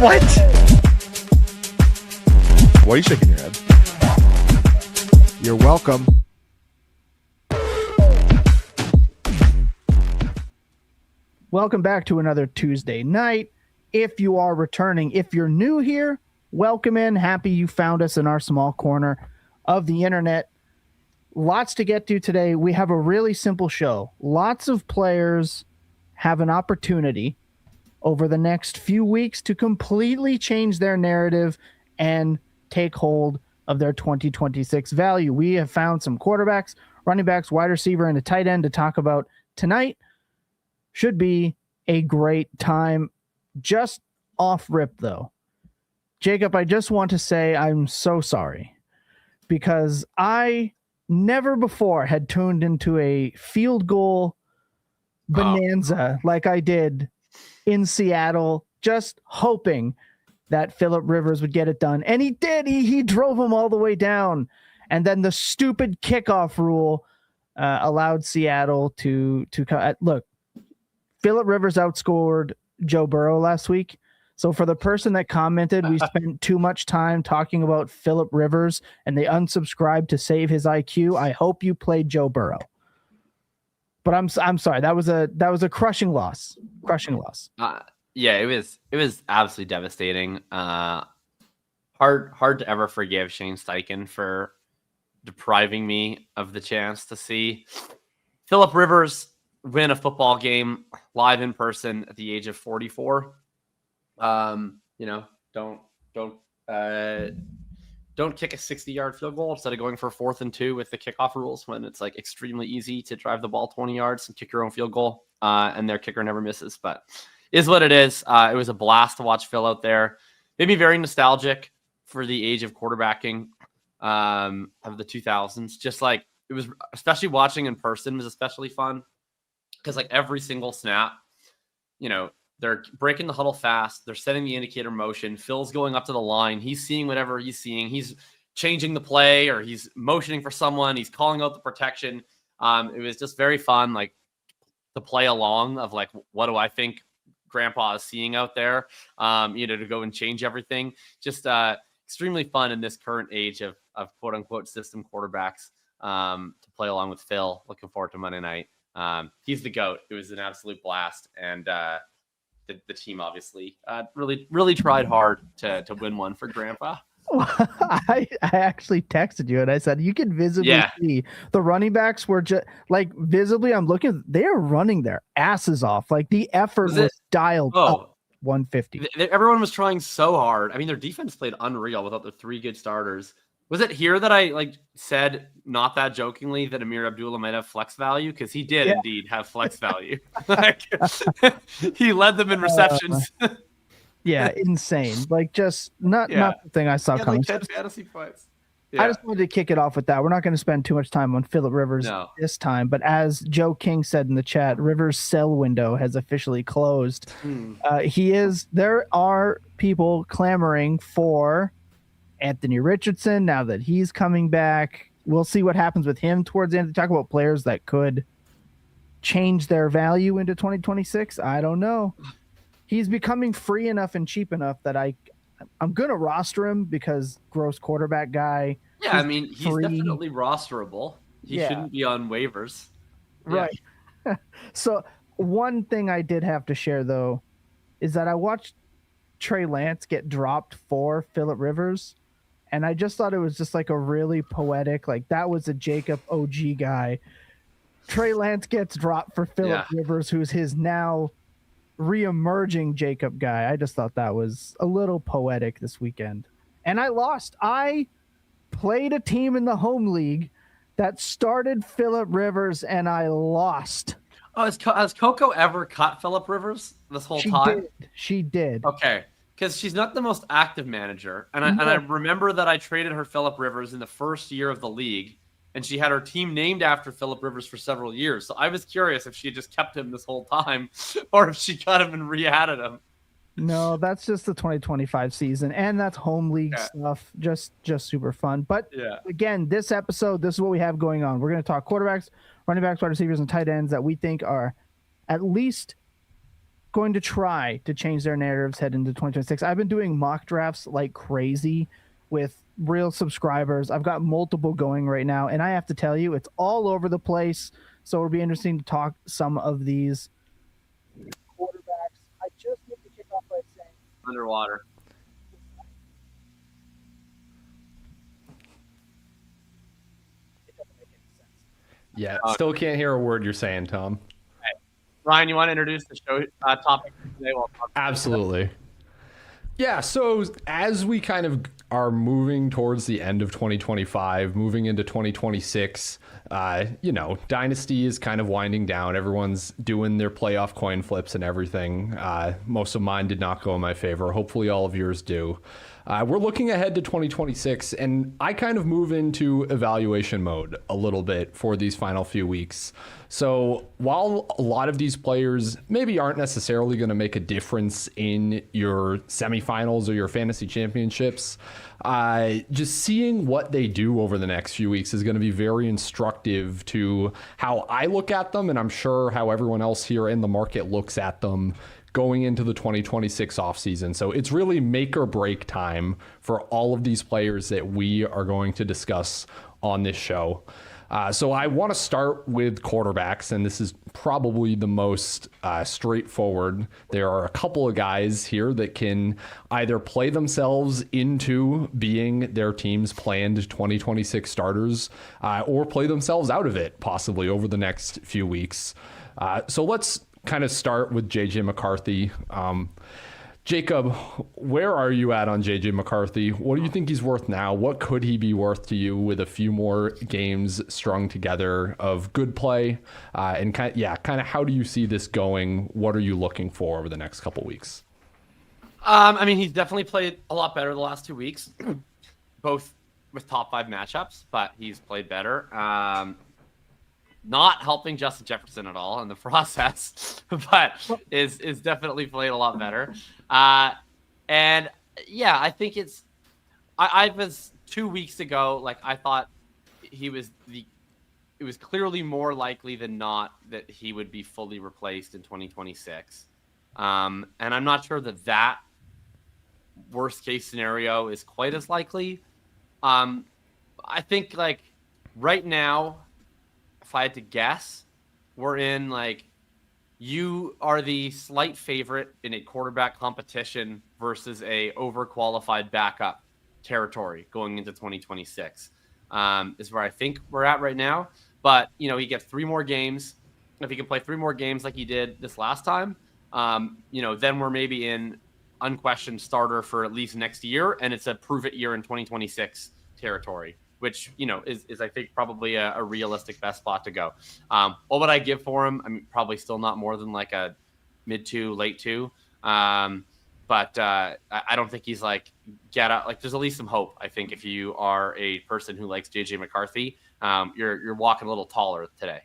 What? Why are you shaking your head? You're welcome. Welcome back to another Tuesday night. If you are returning, if you're new here, welcome in. Happy you found us in our small corner of the internet. Lots to get to today. We have a really simple show. Lots of players have an opportunity over the next few weeks to completely change their narrative and take hold of their 2026 value. We have found some quarterbacks, running backs, wide receiver, and a tight end to talk about tonight. Should be a great time. Just off rip, though. Jacob, I just want to say I'm so sorry because I never before had tuned into a field goal bonanza like I did in Seattle, just hoping that Phillip Rivers would get it done. And he did. He drove him all the way down. And then the stupid kickoff rule allowed Seattle to look, Phillip Rivers outscored Joe Burrow last week. So for the person that commented, we spent too much time talking about Phillip Rivers and they unsubscribed to save his IQ. I hope you played Joe Burrow. But I'm sorry. That was a crushing loss. Crushing loss. Yeah, it was absolutely devastating. Hard to ever forgive Shane Steichen for depriving me of the chance to see Phillip Rivers win a football game live in person at the age of 44. Don't kick a 60-yard field goal instead of going for 4th and 2 with the kickoff rules when it's like extremely easy to drive the ball 20 yards and kick your own field goal. And their kicker never misses, but is what it is. It was a blast to watch Phil out there. Made me very nostalgic for the age of quarterbacking of the 2000s. Just like it was, especially watching in person was especially fun because like every single snap, they're breaking the huddle fast. They're setting the indicator motion. Phil's going up to the line. He's seeing whatever he's seeing. He's changing the play or he's motioning for someone. He's calling out the protection. It was just very fun, like to play along of like, what do I think Grandpa is seeing out there, to go and change everything. Just extremely fun in this current age of quote unquote system quarterbacks to play along with Phil. Looking forward to Monday night. He's the GOAT. It was an absolute blast. And the team obviously really tried hard to win one for Grandpa. I actually texted you and I said, you can visibly see the running backs were just like visibly, I'm looking, they're running their asses off. Like the effort was dialed up 150. Everyone was trying so hard. I mean, their defense played unreal without the 3 good starters. Was it here that I said, not that jokingly, that Amir Abdullah might have flex value? Because he did indeed have flex value. He led them in receptions. Insane. Like just not the thing I saw coming. Like 10 fantasy points. Yeah. I just wanted to kick it off with that. We're not going to spend too much time on Phillip Rivers this time, but as Joe King said in the chat, Rivers' sell window has officially closed. There are people clamoring for Anthony Richardson now that he's coming back. We'll see what happens with him towards the end. Talk about players that could change their value into 2026. I don't know. He's becoming free enough and cheap enough that I'm going to roster him because gross quarterback guy. Yeah, I mean, he's definitely rosterable. He shouldn't be on waivers. Right. Yeah. So one thing I did have to share, though, is that I watched Trey Lance get dropped for Phillip Rivers, and I just thought it was just like a really poetic, like that was a Jacob OG guy. Trey Lance gets dropped for Phillip Rivers, who's his now re-emerging Jacob guy. I just thought that was a little poetic this weekend. And I lost. I played a team in the home league that started Phillip Rivers, and I lost. Oh, has Coco ever cut Phillip Rivers this whole time? She did. Okay. Because she's not the most active manager. And I remember that I traded her Phillip Rivers in the first year of the league, and she had her team named after Phillip Rivers for several years. So I was curious if she had just kept him this whole time or if she cut him and re-added him. No, that's just the 2025 season, and that's home league stuff. Just super fun. But again, this episode, this is what we have going on. We're going to talk quarterbacks, running backs, wide receivers, and tight ends that we think are at least going to try to change their narratives head into 2026. I've been doing mock drafts like crazy with real subscribers. I've got multiple going right now, and I have to tell you, it's all over the place. So it'll be interesting to talk some of these quarterbacks. I just need to kick off by saying Underwater. it doesn't make any sense. Yeah, still can't hear a word you're saying, Tom. Ryan, you want to introduce the show topic for today? Absolutely. Yeah, so as we kind of are moving towards the end of 2025, moving into 2026, Dynasty is kind of winding down. Everyone's doing their playoff coin flips and everything. Most of mine did not go in my favor. Hopefully all of yours do. We're looking ahead to 2026, and I kind of move into evaluation mode a little bit for these final few weeks. So while a lot of these players maybe aren't necessarily going to make a difference in your semifinals or your fantasy championships, just seeing what they do over the next few weeks is going to be very instructive to how I look at them, and I'm sure how everyone else here in the market looks at them going into the 2026 offseason. So it's really make or break time for all of these players that we are going to discuss on this show. So I want to start with quarterbacks, and this is probably the most straightforward. There are a couple of guys here that can either play themselves into being their team's planned 2026 starters or play themselves out of it, possibly over the next few weeks. So let's kind of start with JJ McCarthy. Jakob, where are you at on JJ McCarthy? What do you think he's worth now? What could he be worth to you with a few more games strung together of good play? And kind of how do you see this going? What are you looking for over the next couple weeks? He's definitely played a lot better the last 2 weeks, both with top 5 matchups, but he's played better. Not helping Justin Jefferson at all in the process, but is definitely played a lot better. And yeah, I think I was 2 weeks ago, like I thought it was clearly more likely than not that he would be fully replaced in 2026. And I'm not sure that worst case scenario is quite as likely. I think like right now, if I had to guess, we're in you are the slight favorite in a quarterback competition versus a overqualified backup territory going into 2026 is where I think we're at right now. But, he gets 3 more games. If he can play 3 more games like he did this last time, then we're maybe in unquestioned starter for at least next year. And it's a prove it year in 2026 territory, which, is I think probably a realistic best spot to go. What would I give for him? Probably still not more than like a mid 2, late 2. But I don't think he's get out. There's at least some hope, I think, if you are a person who likes JJ McCarthy. You're walking a little taller today.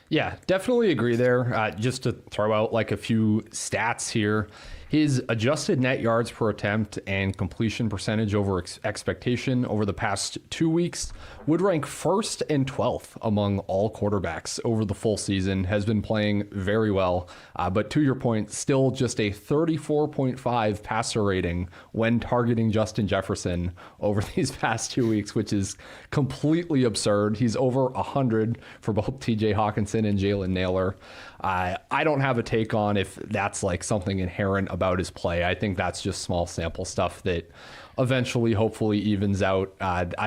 Yeah, definitely agree there. Just to throw out a few stats here. His adjusted net yards per attempt and completion percentage over expectation over the past 2 weeks would rank 1st and 12th among all quarterbacks over the full season. Has been playing very well. But to your point, still just a 34.5 passer rating when targeting Justin Jefferson over these past 2 weeks, which is completely absurd. He's over 100 for both TJ Hawkinson and Jalen Nailor. I don't have a take on if that's something inherent about his play. I think that's just small sample stuff that eventually hopefully evens out.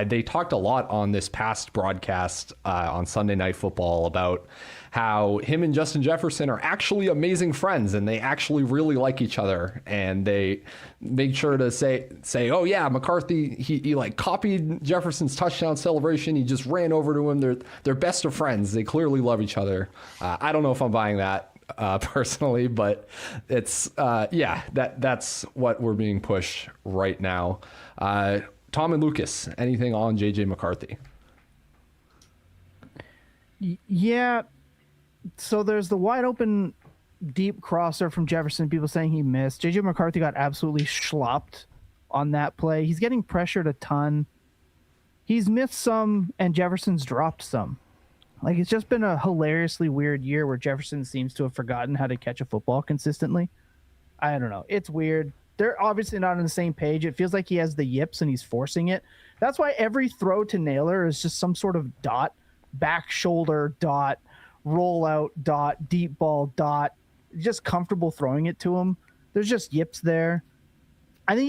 They talked a lot on this past broadcast on Sunday Night Football about how him and Justin Jefferson are actually amazing friends and they actually really like each other. And they make sure to say, oh yeah, McCarthy, he copied Jefferson's touchdown celebration. He just ran over to him. They're best of friends. They clearly love each other. I don't know if I'm buying that personally, but it's that's what we're being pushed right now. Tom and Lucas, anything on JJ McCarthy? Yeah. So there's the wide open deep crosser from Jefferson, people saying he missed. JJ McCarthy got absolutely schlopped on that play. He's getting pressured a ton. He's missed some and Jefferson's dropped some. Like, it's just been a hilariously weird year where Jefferson seems to have forgotten how to catch a football consistently. I don't know. It's weird. They're obviously not on the same page. It feels like he has the yips and he's forcing it. That's why every throw to Naylor is just some sort of dot, back shoulder dot, rollout dot, deep ball dot, just comfortable throwing it to him. There's just yips there. I think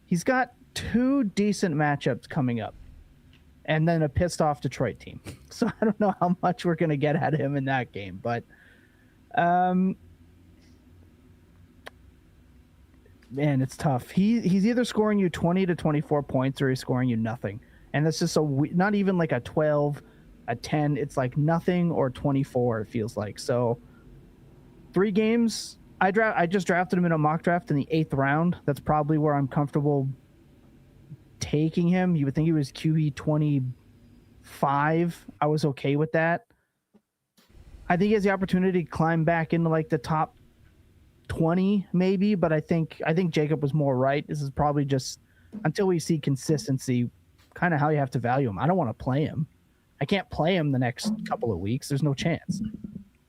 he's got 2 decent matchups coming up and then a pissed off Detroit team. So I don't know how much we're going to get out of him in that game, but man, it's tough. He's either scoring you 20 to 24 points or he's scoring you nothing. And that's just not even like a 12, a 10. It's like nothing or 24, it feels like. So 3 games. I just drafted him in a mock draft in the 8th round. That's probably where I'm comfortable taking him. You would think he was QB 25. I was okay with that. I think he has the opportunity to climb back into like the top 20 maybe, but I think Jakob was more right. This is probably just until we see consistency, kind of how you have to value him. I don't want to play him. I can't play him the next couple of weeks. There's no chance.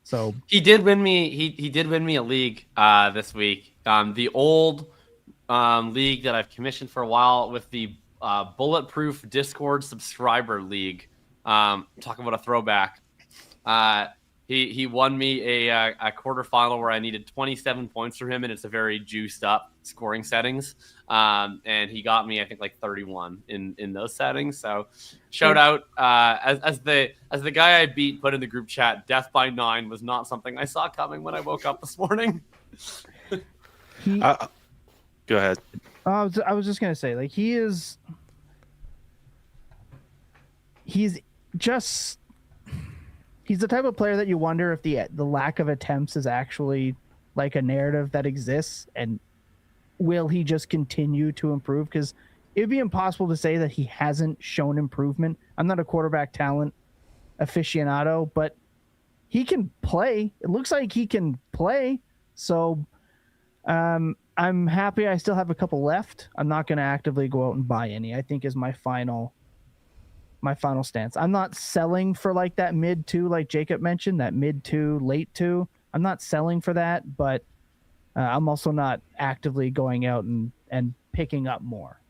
So he did win me. He did win me a league this week. The old league that I've commissioned for a while with the Bulletproof Discord subscriber league. Talking about a throwback. He won me a quarterfinal where I needed 27 points from him, and it's a very juiced up scoring settings. And he got me, I think, like 31 in those settings. So shout out as the guy I beat put in the group chat, death by 9 was not something I saw coming when I woke up this morning. Go ahead. I was just gonna say, like, he's the type of player that you wonder if the lack of attempts is actually like a narrative that exists, and will he just continue to improve? Because it'd be impossible to say that he hasn't shown improvement. I'm not a quarterback talent aficionado, but he can play. It looks like he can play. So I'm happy I still have a couple left. I'm not going to actively go out and buy any, I think is my final stance. I'm not selling for like that mid 2, like Jakob mentioned, that mid 2, late 2. I'm not selling for that, but I'm also not actively going out and picking up more,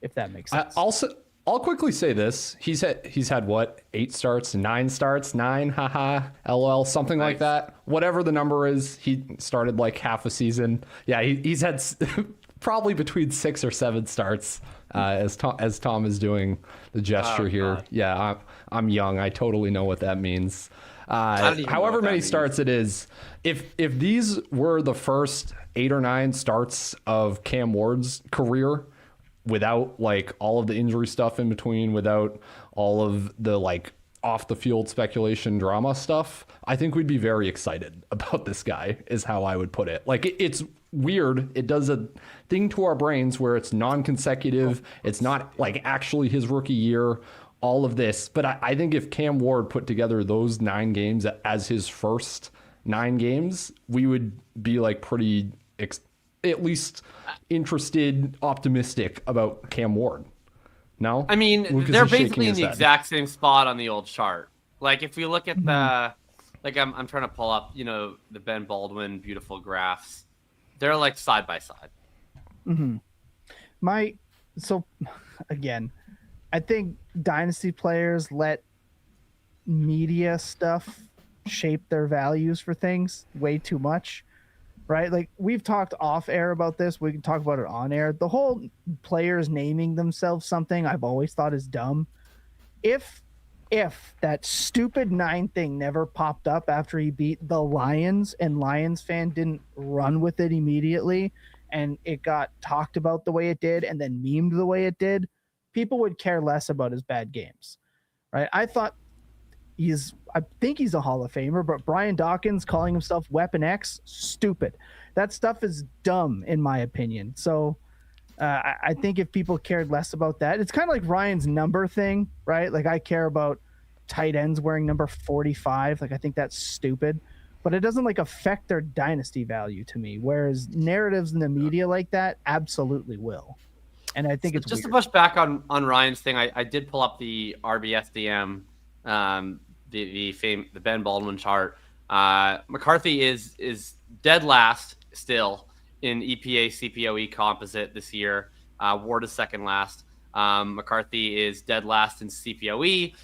if that makes sense. I'll quickly say this. He's had what, 8 starts, 9 starts, 9, haha, LOL, something like that. Whatever the number is, he started like half a season. Yeah, he's had probably between 6 or 7 starts. As Tom is doing the gesture here. God. Yeah, I'm young. I totally know what that means. However many starts it is, if these were the first 8 or 9 starts of Cam Ward's career, without like all of the injury stuff in between, without all of the like off the field speculation drama stuff, I think we'd be very excited about this guy, is how I would put it. Like it's weird. It does a thing to our brains where it's non-consecutive. It's not like actually his rookie year, all of this. But I think if Cam Ward put together those 9 games as his first 9 games, we would be like pretty at least interested, optimistic about Cam Ward. No? I mean, Lucas they're is shaking basically in his the head. exact same spot on the old chart. Like if we look at the, like I'm trying to pull up, the Ben Baldwin beautiful graphs. They're like side by side. Mm-hmm. So again, I think dynasty players let media stuff shape their values for things way too much, right? Like we've talked off air about this. We can talk about it on air. The whole players naming themselves something I've always thought is dumb. If that stupid 9 thing never popped up after he beat the Lions and Lions fan didn't run with it immediately and it got talked about the way it did and then memed the way it did, people would care less about his bad games, right? I think he's a Hall of Famer, but Brian Dawkins calling himself Weapon X, stupid. That stuff is dumb in my opinion. So I think if people cared less about that, it's kind of like Ryan's number thing, right? Like I care about tight ends wearing number 45. Like I think that's stupid, but it doesn't like affect their dynasty value to me. Whereas narratives in the media like that absolutely will. And I think it's just weird. to push back on Ryan's thing. I did pull up the RBSDM the Ben Baldwin chart. McCarthy is dead last still in EPA CPOE composite this year. Ward is second last. McCarthy is dead last in CPOE.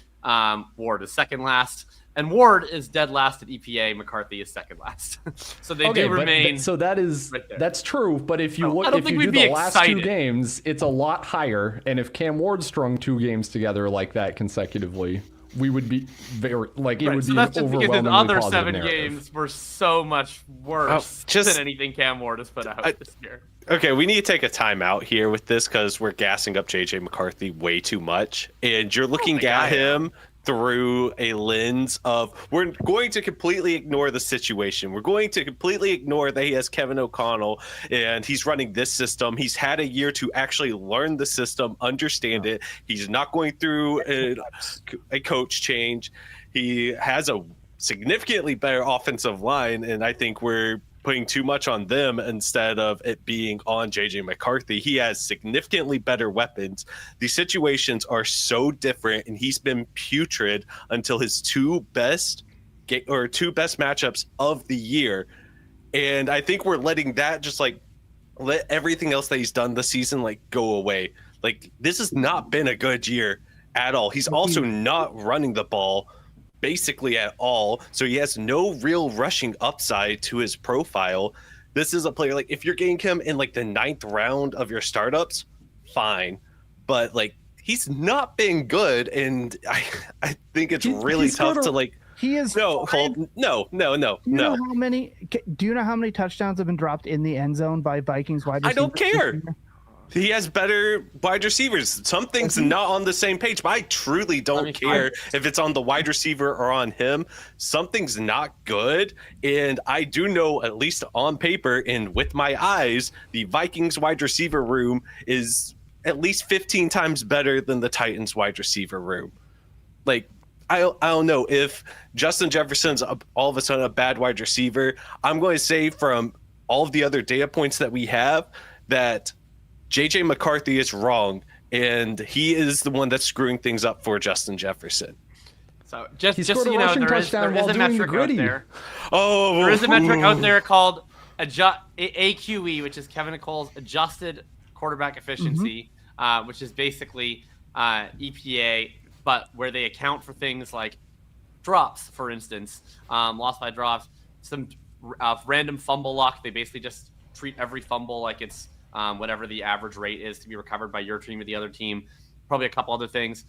Ward is second last. And Ward is dead last at EPA. McCarthy is second last. So they do remain. So that's true. But if you do the last excited. 2 games, it's a lot higher. And if Cam Ward strung 2 games together like that consecutively, we would be very like it would be that's an just because overwhelmingly the other positive 7 narrative. games were so much worse than anything Cam Ward has put out this year. Okay, we need to take a timeout here with this because we're gassing up JJ McCarthy way too much, and you're looking at him through a lens of we're going to completely ignore the situation. We're going to completely ignore that he has Kevin O'Connell and he's running this system. He's had a year to actually learn the system, understand it. He's not going through a coach change. He has a significantly better offensive line, and I think we're putting too much on them instead of it being on JJ McCarthy. He has significantly better weapons. The situations are so different, and he's been putrid until his 2 best matchups of the year. And I think we're letting that just like let everything else that he's done this season like go away. Like, this has not been a good year at all. He's also not running the ball basically at all, so he has no real rushing upside to his profile. This is a player like if you're getting him in like the 9th round of your startups, fine, but like he's not been good, and I think it's really tough to like. He is no. Do you know how many touchdowns have been dropped in the end zone by Vikings wide receivers? I don't care. He has better wide receivers. Something's not on the same page, but I truly don't care if it's on the wide receiver or on him. Something's not good. And I do know, at least on paper and with my eyes, the Vikings wide receiver room is at least 15 times better than the Titans wide receiver room. Like, I don't know if Justin Jefferson's all of a sudden a bad wide receiver. I'm going to say from all of the other data points that we have that JJ McCarthy is wrong, and he is the one that's screwing things up for Justin Jefferson. So just so you know, there is a metric out there. Oh, there is a metric out there called AQE, which is Kevin Nicole's adjusted quarterback efficiency, which is basically EPA, but where they account for things like drops, for instance, lost by drops, some random fumble luck. They basically just treat every fumble like it's whatever the average rate is to be recovered by your team or the other team. Probably a couple other things.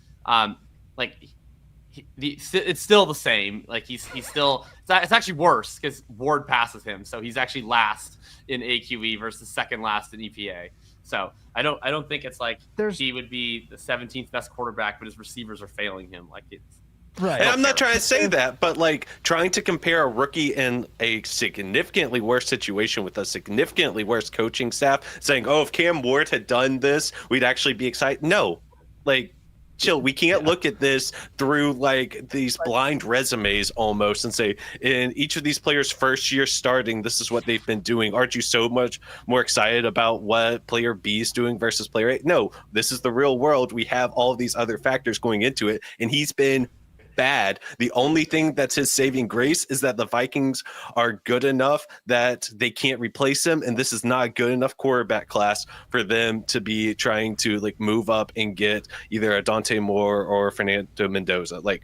It's still the same. Like he's still. It's actually worse because Ward passes him, so he's actually last in AQE versus second last in EPA. So I don't think it's like he would be the 17th best quarterback, but his receivers are failing him. Like it's. Right. And I'm not trying to say that, but like trying to compare a rookie in a significantly worse situation with a significantly worse coaching staff, saying, oh, if Cam Ward had done this, we'd actually be excited. No, like, chill. We can't look at this through like these blind resumes almost and say, in each of these players' first year starting, this is what they've been doing. Aren't you so much more excited about what player B is doing versus player A? No, this is the real world. We have all of these other factors going into it, and he's been bad. The only thing that's his saving grace is that the Vikings are good enough that they can't replace him, and this is not a good enough quarterback class for them to be trying to like move up and get either a Dante Moore or Fernando Mendoza. Like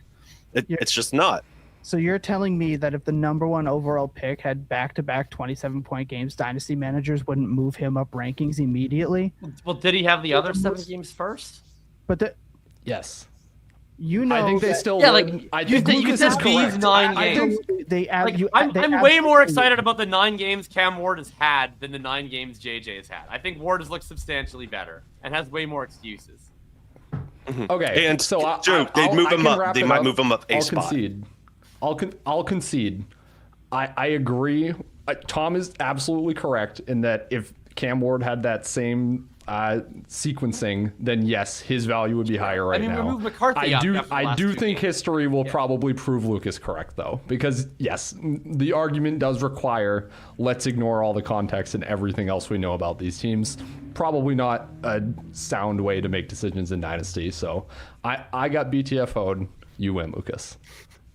it's just not. So you're telling me that if the number 1 overall pick had back-to-back 27-point games, dynasty managers wouldn't move him up rankings immediately? Well, did he have the other 7 games first? But yes. You know, I think they still. Yeah, would. like I think you said these 9 games. I'm way more excited about the 9 games Cam Ward has had than the 9 games JJ has had. I think Ward has looked substantially better and has way more excuses. Okay, and so they'd move him up. They might move him up a spot. I'll concede. I agree. Tom is absolutely correct in that if Cam Ward had that same sequencing, then yes, his value would be higher right now. Remove McCarthy I do think games. history will probably prove Lucas correct, though, because yes, the argument does require let's ignore all the context and everything else we know about these teams. Probably not a sound way to make decisions in Dynasty. So I got BTFO'd. You win, Lucas.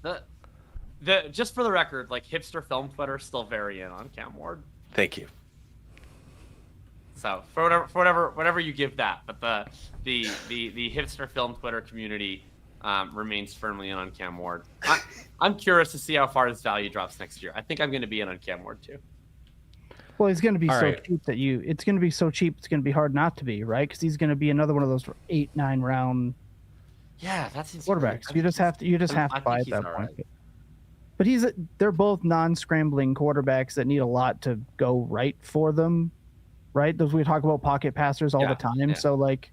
The just for the record, like hipster film Twitter still very in on Cam Ward. Thank you. So for whatever you give that, but the hipster film Twitter community remains firmly in on Cam Ward. I'm curious to see how far his value drops next year. I think I'm going to be in on Cam Ward too. Well, he's going to be All so right. cheap that it's going to be so cheap. It's going to be hard not to be, right? Because he's going to be another one of those 8-9 round Yeah, that's quarterbacks. You just have to buy at that point. Right. But they're both non-scrambling quarterbacks that need a lot to go right for them, right? Those we talk about pocket passers all the time. Yeah. So like,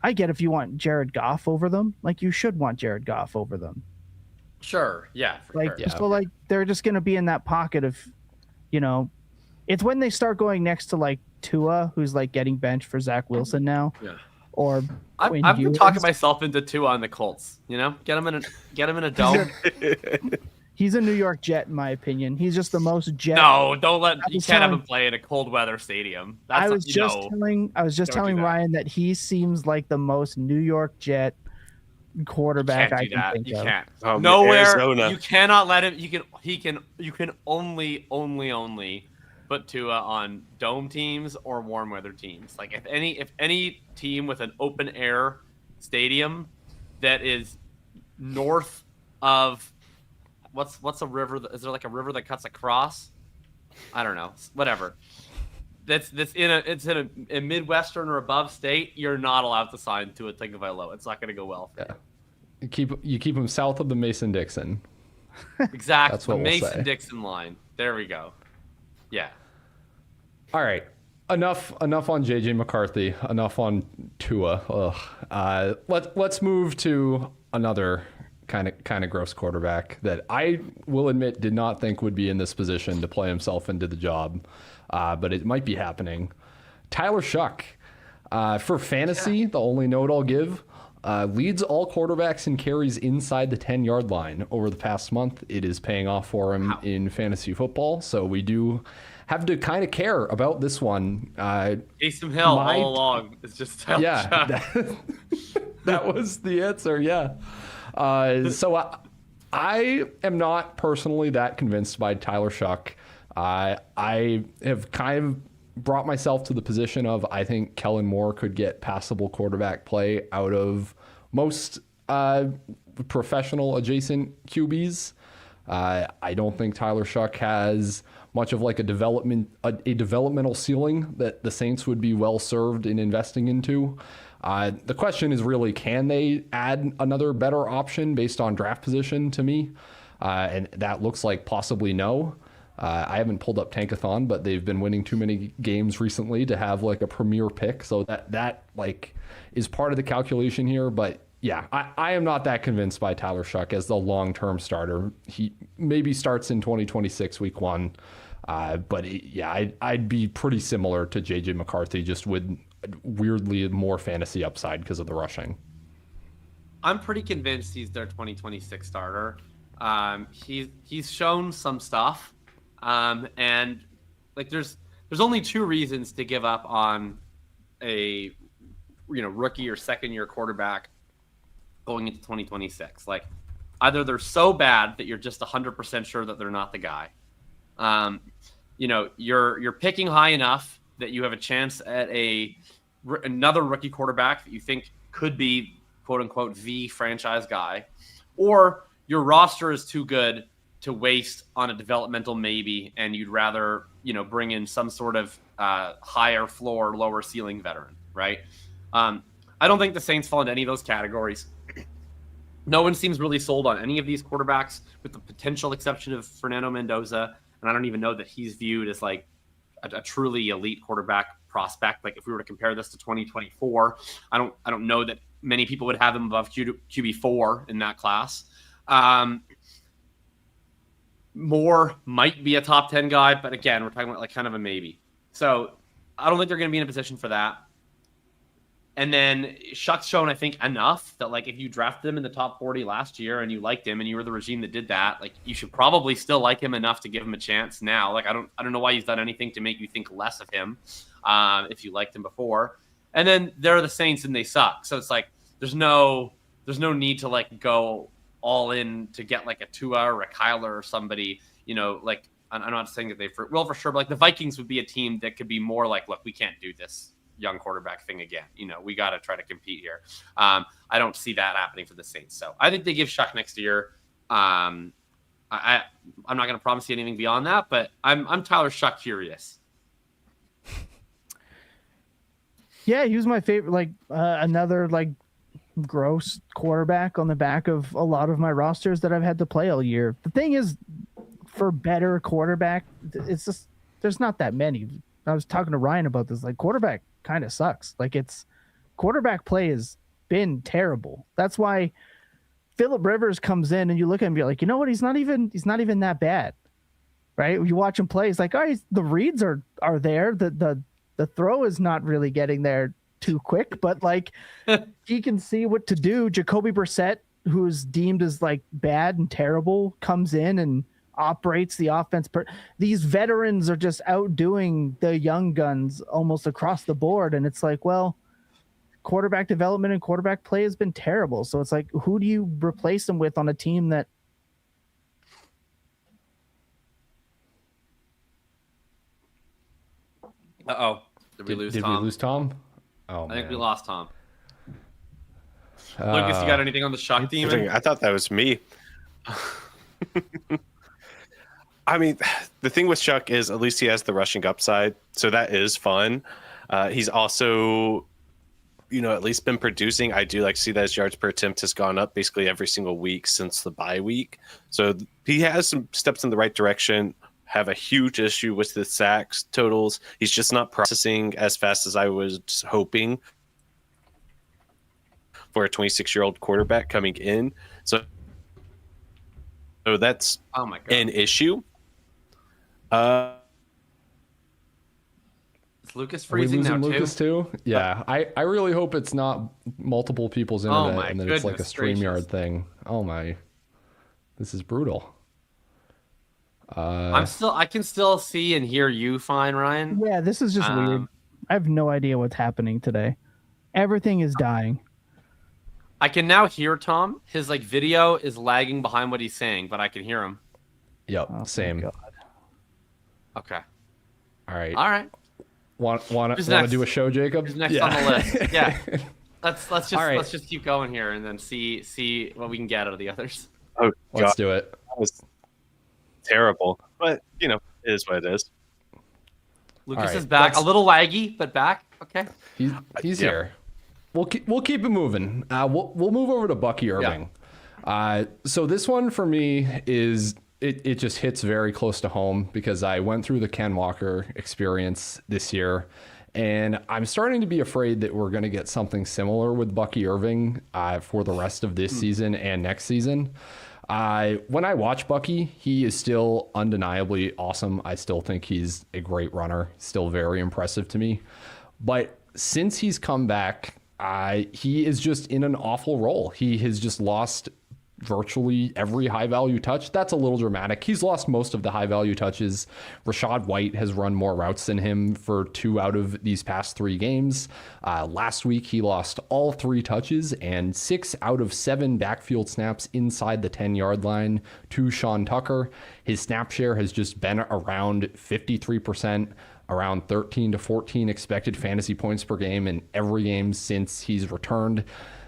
I get if you want Jared Goff over them, like you should want Jared Goff over them. Sure. Yeah. For Like sure. so, like they're just going to be in that pocket of, it's when they start going next to like Tua, who's like getting benched for Zach Wilson now, Yeah. or I've been talking myself into Tua on the Colts. Get him in a dome. He's a New York Jet, in my opinion. He's just the most Jet. No, don't let. You was can't have telling- him play in a cold weather stadium. I was Don't just telling do that. Ryan that he seems like the most New York Jet quarterback Can't I do can that. think You of. can't. Nowhere. Arizona. You cannot let him. You can only put Tua on dome teams or warm weather teams. Like if any team with an open air stadium that is north of what's a river? Is there like a river that cuts across? I don't know. Whatever. That's in a Midwestern or above state. You're not allowed to sign to a Tagovailoa. It's not going to go well. For you. You keep him south of the Mason-Dixon. Exactly. That's what the we'll say. Mason-Dixon line. There we go. Yeah. All right. Enough on JJ McCarthy. Enough on Tua. Let's move to another kind of gross quarterback that I will admit did not think would be in this position to play himself into the job, but it might be happening. Tyler Shough. For fantasy, the only note I'll give, leads all quarterbacks in carries inside the 10-yard line over the past month. It is paying off for him in fantasy football, so we do have to kind of care about this one. Taysom Hill all along. It's just Tyler Shough. That was the answer, yeah. So I am not personally that convinced by Tyler Shough. I have kind of brought myself to the position of I think Kellen Moore could get passable quarterback play out of most professional adjacent QBs. I don't think Tyler Shough has much of like a developmental ceiling that the Saints would be well served in investing into. The question is really, can they add another better option based on draft position to me? And that looks like possibly no. I haven't pulled up Tankathon, but they've been winning too many games recently to have like a premier pick. So that like is part of the calculation here. But yeah, I am not that convinced by Tyler Shough as the long-term starter. He maybe starts in 2026 week 1. But I'd be pretty similar to JJ McCarthy, just with weirdly more fantasy upside because of the rushing. I'm pretty convinced he's their 2026 starter. He's shown some stuff, and like there's only 2 reasons to give up on a rookie or second year quarterback going into 2026. Like either they're so bad that you're just 100% sure that they're not the guy. You're picking high enough that you have a chance at another rookie quarterback that you think could be quote unquote the franchise guy, or your roster is too good to waste on a developmental maybe, and you'd rather bring in some sort of higher floor, lower ceiling veteran, right? I don't think the Saints fall into any of those categories. No one seems really sold on any of these quarterbacks, with the potential exception of Fernando Mendoza. And I don't even know that he's viewed as like a truly elite quarterback prospect. Like if we were to compare this to 2024, I don't know that many people would have him above QB4 in that class. Moore might be a top 10 guy, but again, we're talking about like kind of a maybe. So I don't think they're going to be in a position for that. And then Shough's shown, I think, enough that like if you drafted him in the top 40 last year and you liked him and you were the regime that did that, like you should probably still like him enough to give him a chance now. Like I don't know why he's done anything to make you think less of him if you liked him before. And then they're the Saints and they suck. So it's like there's no there's no need to like go all in to get like a Tua or a Kyler or somebody, like I'm not saying that they will for sure, but like the Vikings would be a team that could be more like, look, we can't do this young quarterback thing again. We got to try to compete here. I don't see that happening for the Saints. So I think they give Shough next year. I'm not going to promise you anything beyond that, but I'm Tyler Shough curious. Yeah, he was my favorite. Like another like gross quarterback on the back of a lot of my rosters that I've had to play all year. The thing is, for better quarterback, it's just there's not that many. I was talking to Ryan about this. Like quarterback kind of sucks. Like it's quarterback play has been terrible. That's why Phillip Rivers comes in and you look at him and you're like, you know what? He's not even that bad, right? You watch him play. It's like, oh, the reads are there. The throw is not really getting there too quick, but like he can see what to do. Jakobi Brissett, who's deemed as like bad and terrible, comes in and operates the offense. These veterans are just outdoing the young guns almost across the board. And it's like, well, quarterback development and quarterback play has been terrible. So it's like, who do you replace them with on a team that Did we lose Did Tom? we lose Tom? Oh, I think we man. lost Tom. Lucas, you got anything on the Shough demon? I thought that was me. I mean, the thing with Shough is at least he has the rushing upside, so that is fun. He's also, at least been producing. I do like to see that his yards per attempt has gone up basically every single week since the bye week. So he has some steps in the right direction. Have a huge issue with the sacks totals. He's just not processing as fast as I was hoping for a 26-year-old quarterback coming in. So that's an issue. Is Lucas freezing now Lucas too? Yeah, I really hope it's not multiple people's internet and then it's like a StreamYard thing. Oh my, this is brutal. I can still see and hear you fine, Ryan. Yeah, this is just weird. I have no idea what's happening today. Everything is dying. I can now hear Tom. His video is lagging behind what he's saying, but I can hear him. Yep, same. Okay. All right. Want to do a show, Jacob? Who's next on the list? Yeah. Let's just keep going here and then see what we can get out of the others. Oh, let's do it. That was terrible, but it is what it is. Lucas is back, a little laggy, but back. Okay. He's here. We'll keep it moving. We'll move over to Bucky Irving. Yeah. So this one for me is it just hits very close to home because I went through the Ken Walker experience this year, and I'm starting to be afraid that we're going to get something similar with Bucky Irving for the rest of this season and next season. When I watch Bucky, he is still undeniably awesome. I still think he's a great runner, still very impressive to me. But since he's come back, he is just in an awful role. He has just lost virtually every high value touch. That's a little dramatic. He's lost most of the high value touches. Rashad White has run more routes than him for 2 out of these past 3 games. Last week, he lost all 3 touches and 6 out of 7 backfield snaps inside the 10-yard line to Sean Tucker. His snap share has just been around 53%, around 13 to 14 expected fantasy points per game in every game since he's returned.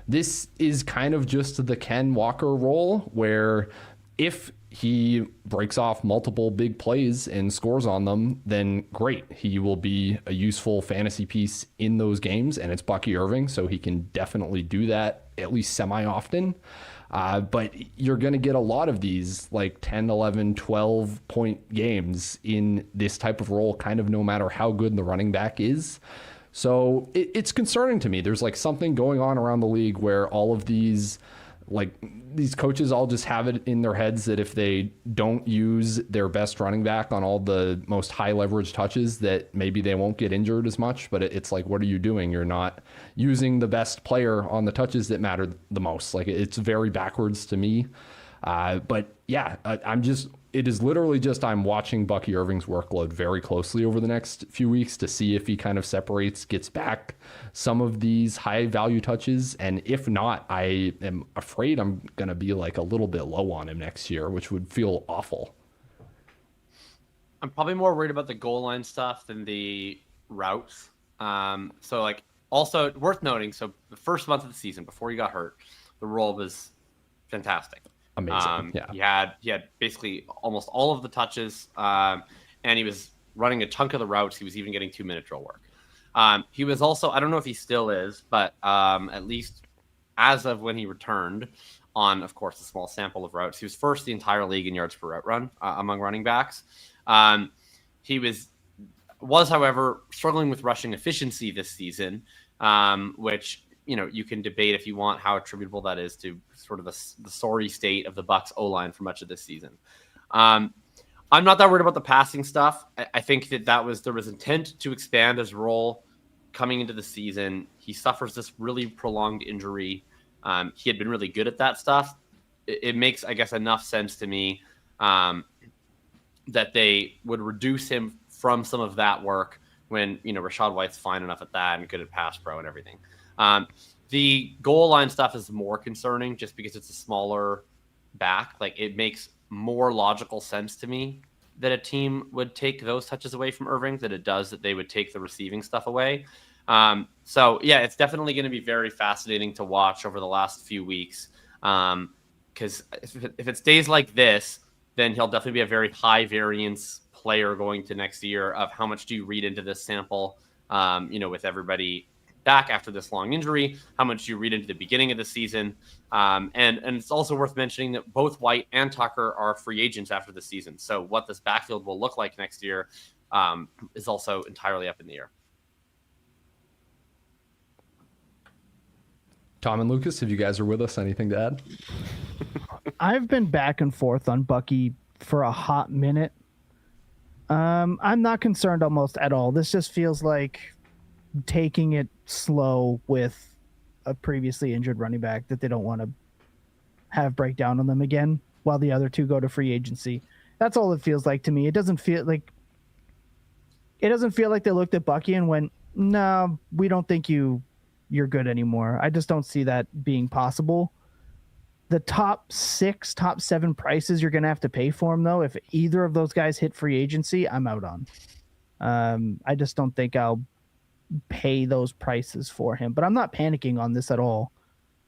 This is kind of just the Ken Walker role where if he breaks off multiple big plays and scores on them, then great. He will be a useful fantasy piece in those games, and it's Bucky Irving, so he can definitely do that at least semi-often. But you're going to get a lot of these like 10, 11, 12-point games in this type of role, kind of no matter how good the running back is. So it's concerning to me. There's like something going on around the league where all of these coaches all just have it in their heads that if they don't use their best running back on all the most high leverage touches, that maybe they won't get injured as much. But it's like, what are you doing? You're not using the best player on the touches that matter the most. Like, it's very backwards to me. But yeah, I'm just it is literally just I'm watching Bucky Irving's workload very closely over the next few weeks to see if he kind of separates, gets back some of these high value touches. And if not, I am afraid I'm going to be like a little bit low on him next year, which would feel awful. I'm probably more worried about the goal line stuff than the routes. So like also worth noting. So the first month of the season before he got hurt, the role was fantastic. Amazing. He had basically almost all of the touches, and he was running a chunk of the routes. He was even getting 2-minute drill work. He was also, I don't know if he still is, but at least as of when he returned on, of course, a small sample of routes, he was first the entire league in yards per route run among running backs. He was, however, struggling with rushing efficiency this season, which, you know, you can debate if you want how attributable that is to sort of the sorry state of the Bucs O-line for much of this season. I'm not that worried about the passing stuff. I think there was intent to expand his role coming into the season. He suffers this really prolonged injury. He had been really good at that stuff. It makes, I guess, enough sense to me that they would reduce him from some of that work when, you know, Rachaad White's fine enough at that and good at pass pro and everything. The goal line stuff is more concerning just because it's a smaller back. Like, it makes more logical sense to me that a team would take those touches away from Irving than it does that they would take the receiving stuff away. So yeah, it's definitely going to be very fascinating to watch over the last few weeks. Because if it stays like this, then he'll definitely be a very high variance player going to next year. Of how much do you read into this sample, you know, with everybody back after this long injury, how much do you read into the beginning of the season? And it's also worth mentioning that both White and Tucker are free agents after the season. So what this backfield will look like next year is also entirely up in the air. Tom and Lucas, if you guys are with us, anything to add? I've been back and forth on Bucky for a hot minute. I'm not concerned almost at all. This just feels like taking it slow with a previously injured running back that they don't want to have break down on them again while the other two go to free agency. That's all it feels like to me. It doesn't feel like they looked at Bucky and went, "No, we don't think you're good anymore." I just don't see that being possible. The top 7 prices you're going to have to pay for him, though, if either of those guys hit free agency, I'm out on. I just don't think I'll pay those prices for him, but I'm not panicking on this at all.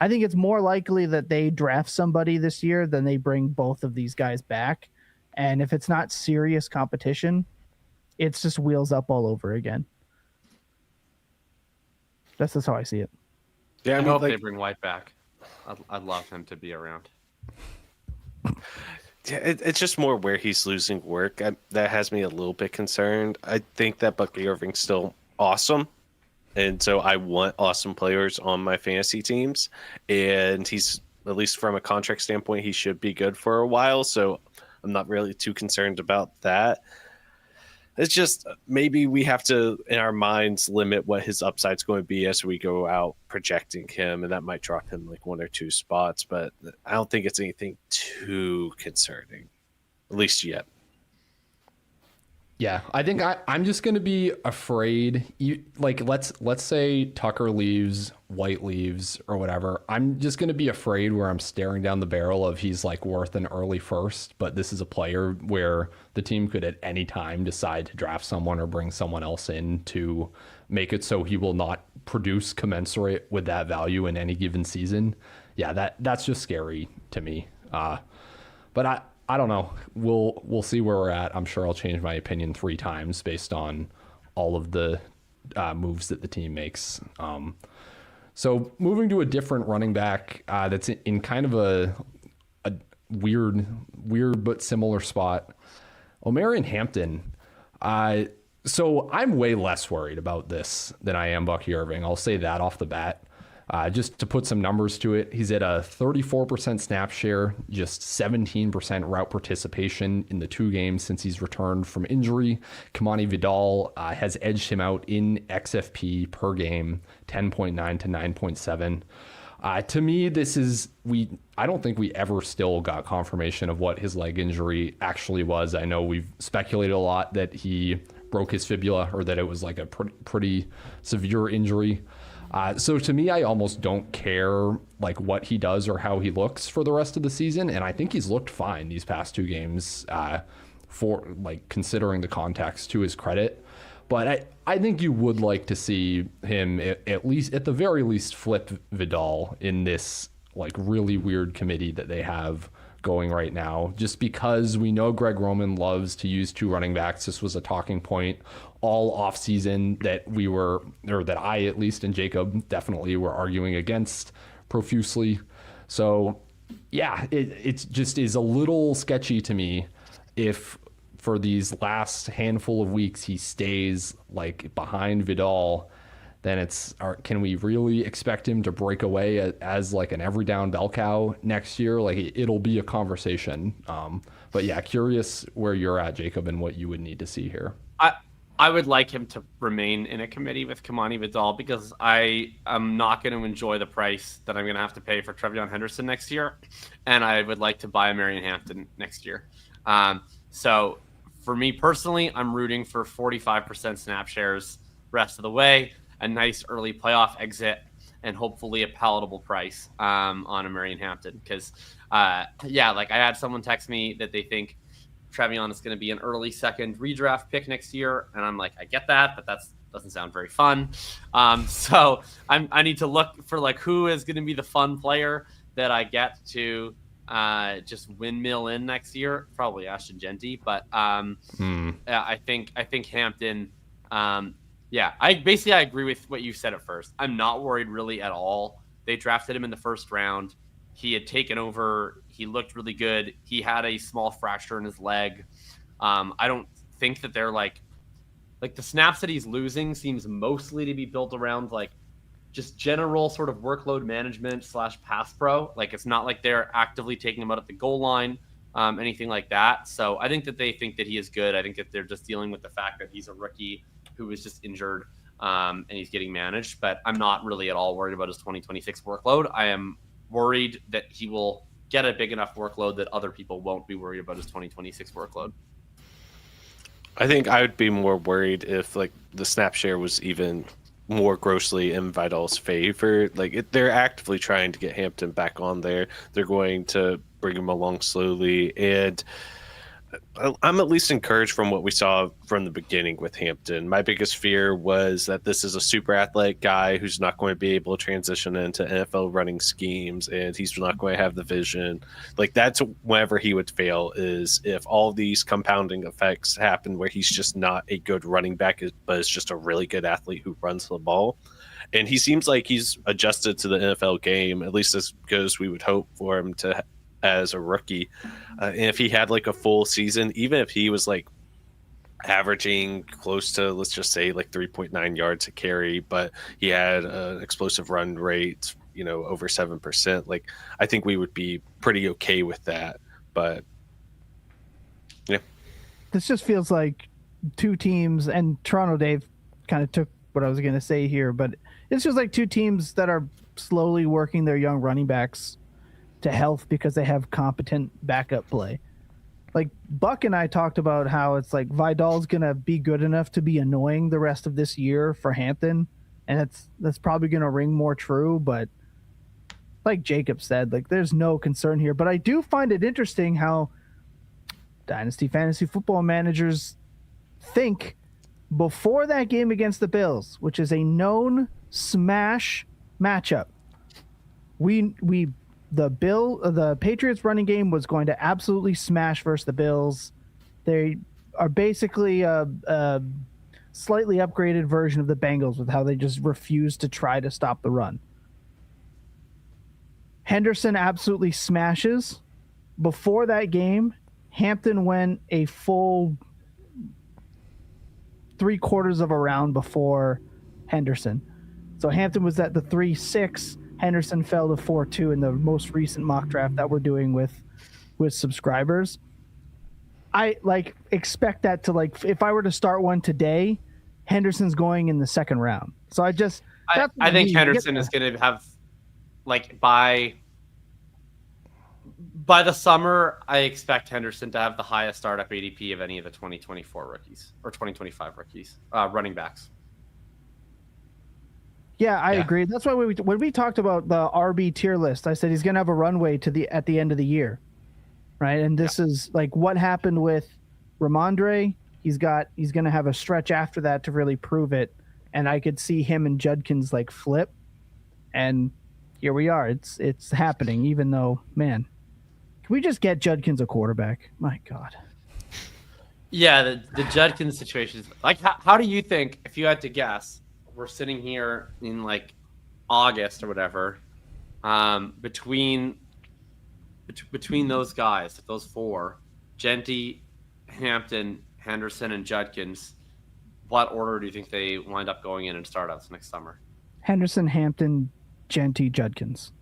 I think it's more likely that they draft somebody this year than they bring both of these guys back. And if it's not serious competition, it's just wheels up all over again. That's just how I see it. Yeah, I hope they bring White back. I'd love him to be around. Yeah, it's just more where he's losing work that has me a little bit concerned. I think that Bucky Irving's still awesome, and so I want awesome players on my fantasy teams, and he's, at least from a contract standpoint, he should be good for a while, so I'm not really too concerned about that. It's just maybe we have to, in our minds, limit what his upside's going to be as we go out projecting him, and that might drop him like 1 or 2 spots, but I don't think it's anything too concerning, at least yet. Yeah, I think I'm just going to be afraid. Let's say Tucker leaves, White leaves, or whatever. I'm just going to be afraid where I'm staring down the barrel of he's like worth an early first, but this is a player where the team could at any time decide to draft someone or bring someone else in to make it so he will not produce commensurate with that value in any given season. Yeah, that's just scary to me. But I don't know. We'll see where we're at. I'm sure I'll change my opinion 3 times based on all of the moves that the team makes. So moving to a different running back that's in kind of a weird but similar spot, Omarion Hampton. So I'm way less worried about this than I am Bucky Irving. I'll say that off the bat. Just to put some numbers to it, he's at a 34% snap share, just 17% route participation in the 2 games since he's returned from injury. Kamani Vidal has edged him out in XFP per game, 10.9 to 9.7. To me, I don't think we ever still got confirmation of what his leg injury actually was. I know we've speculated a lot that he broke his fibula or that it was like a pretty severe injury. So to me, I almost don't care like what he does or how he looks for the rest of the season. And I think he's looked fine these past 2 games for like considering the context, to his credit. But I think you would like to see him at the very least flip Vidal in this like really weird committee that they have going right now, just because we know Greg Roman loves to use 2 running backs. This was a talking point all offseason that I at least and Jakob definitely were arguing against profusely. So yeah, it just is a little sketchy to me if for these last handful of weeks he stays like behind Vidal. Then can we really expect him to break away as like an every down bell cow next year? Like it'll be a conversation. But yeah, curious where you're at, Jakob, and what you would need to see here. I would like him to remain in a committee with Kamani Vidal, because I am not going to enjoy the price that I'm going to have to pay for Trevion Henderson next year. And I would like to buy Omarion Hampton next year. So for me personally, I'm rooting for 45% snap shares rest of the way, a nice early playoff exit, and hopefully a palatable price on Omarion Hampton. Because, like I had someone text me that they think Trevion is going to be an early second redraft pick next year. And I'm like, I get that, but that doesn't sound very fun. So I need to look for like who is going to be the fun player that I get to just windmill in next year. Probably Ashton Genty, but I think Hampton. I agree with what you said at first. I'm not worried really at all. They drafted him in the first round. He had taken over. He looked really good. He had a small fracture in his leg. I don't think that they're like the snaps that he's losing seems mostly to be built around like just general sort of workload management / pass pro. Like it's not like they're actively taking him out at the goal line, anything like that. So I think that they think that he is good. I think that they're just dealing with the fact that he's a rookie who was just injured and he's getting managed. But I'm not really at all worried about his 2026 workload. I am worried that he will get a big enough workload that other people won't be worried about his 2026 workload. I think I would be more worried if like the snap share was even more grossly in Vidal's favor. Like they're actively trying to get Hampton back on there. They're going to bring him along slowly, and I'm at least encouraged from what we saw from the beginning with Hampton. My biggest fear was that this is a super athletic guy who's not going to be able to transition into NFL running schemes, and he's not going to have the vision. Like that's whenever he would fail, is if all these compounding effects happen where he's just not a good running back, but is just a really good athlete who runs the ball. And he seems like he's adjusted to the NFL game, at least as good as we would hope for him to as a rookie. And if he had like a full season, even if he was like averaging close to, let's just say like 3.9 yards a carry, but he had an explosive run rate, over 7%, like I think we would be pretty okay with that. But yeah, this just feels like 2 teams, and Toronto Dave kind of took what I was going to say here, but it's just like 2 teams that are slowly working their young running backs to health because they have competent backup play. Like Buck and I talked about how it's like Vidal's gonna be good enough to be annoying the rest of this year for Hampton, and that's probably gonna ring more true. But like Jakob said, like there's no concern here. But I do find it interesting how Dynasty Fantasy Football managers think before that game against the Bills, which is a known smash matchup. The Patriots running game was going to absolutely smash versus the Bills. They are basically a slightly upgraded version of the Bengals with how they just refuse to try to stop the run. Henderson absolutely smashes. Before that game, Hampton went a full 3/4 of a round before Henderson. So Hampton was at the 3-6. Henderson fell to 4-2 in the most recent mock draft that we're doing with subscribers. I expect that to if I were to start one today, Henderson's going in the second round. So I think Henderson is going to have like by the summer, I expect Henderson to have the highest startup ADP of any of the 2024 rookies or 2025 rookies, running backs. Yeah, I agree. That's why when we talked about the RB tier list, I said he's going to have a runway at the end of the year, right? And this is like what happened with Ramondre. He's going to have a stretch after that to really prove it, and I could see him and Judkins like flip, and here we are. It's happening. Even though, man, can we just get Judkins a quarterback? My God. Yeah, the Judkins situation is like, how do you think, if you had to guess? We're sitting here in like August or whatever, between those guys, those four, Genty, Hampton, Henderson, and Judkins, what order do you think they wind up going in startups next summer? Henderson, Hampton, Genty, Judkins.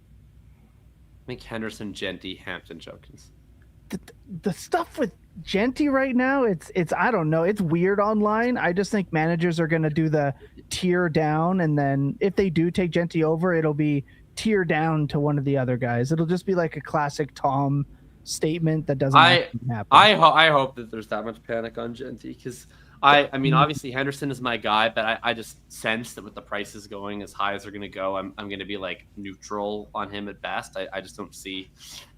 I think Henderson, Genty, Hampton, Judkins. The stuff with Genty right now, it's I don't know, it's weird online. I just think managers are going to do the tier down, and then if they do take Genty over, it'll be tier down to one of the other guys. It'll just be like a classic Tom statement that doesn't happen. I hope that there's that much panic on Genty, because I mean, obviously Henderson is my guy, but I just sense that with the prices going as high as they're going to go, I'm going to be like neutral on him at best. I just don't see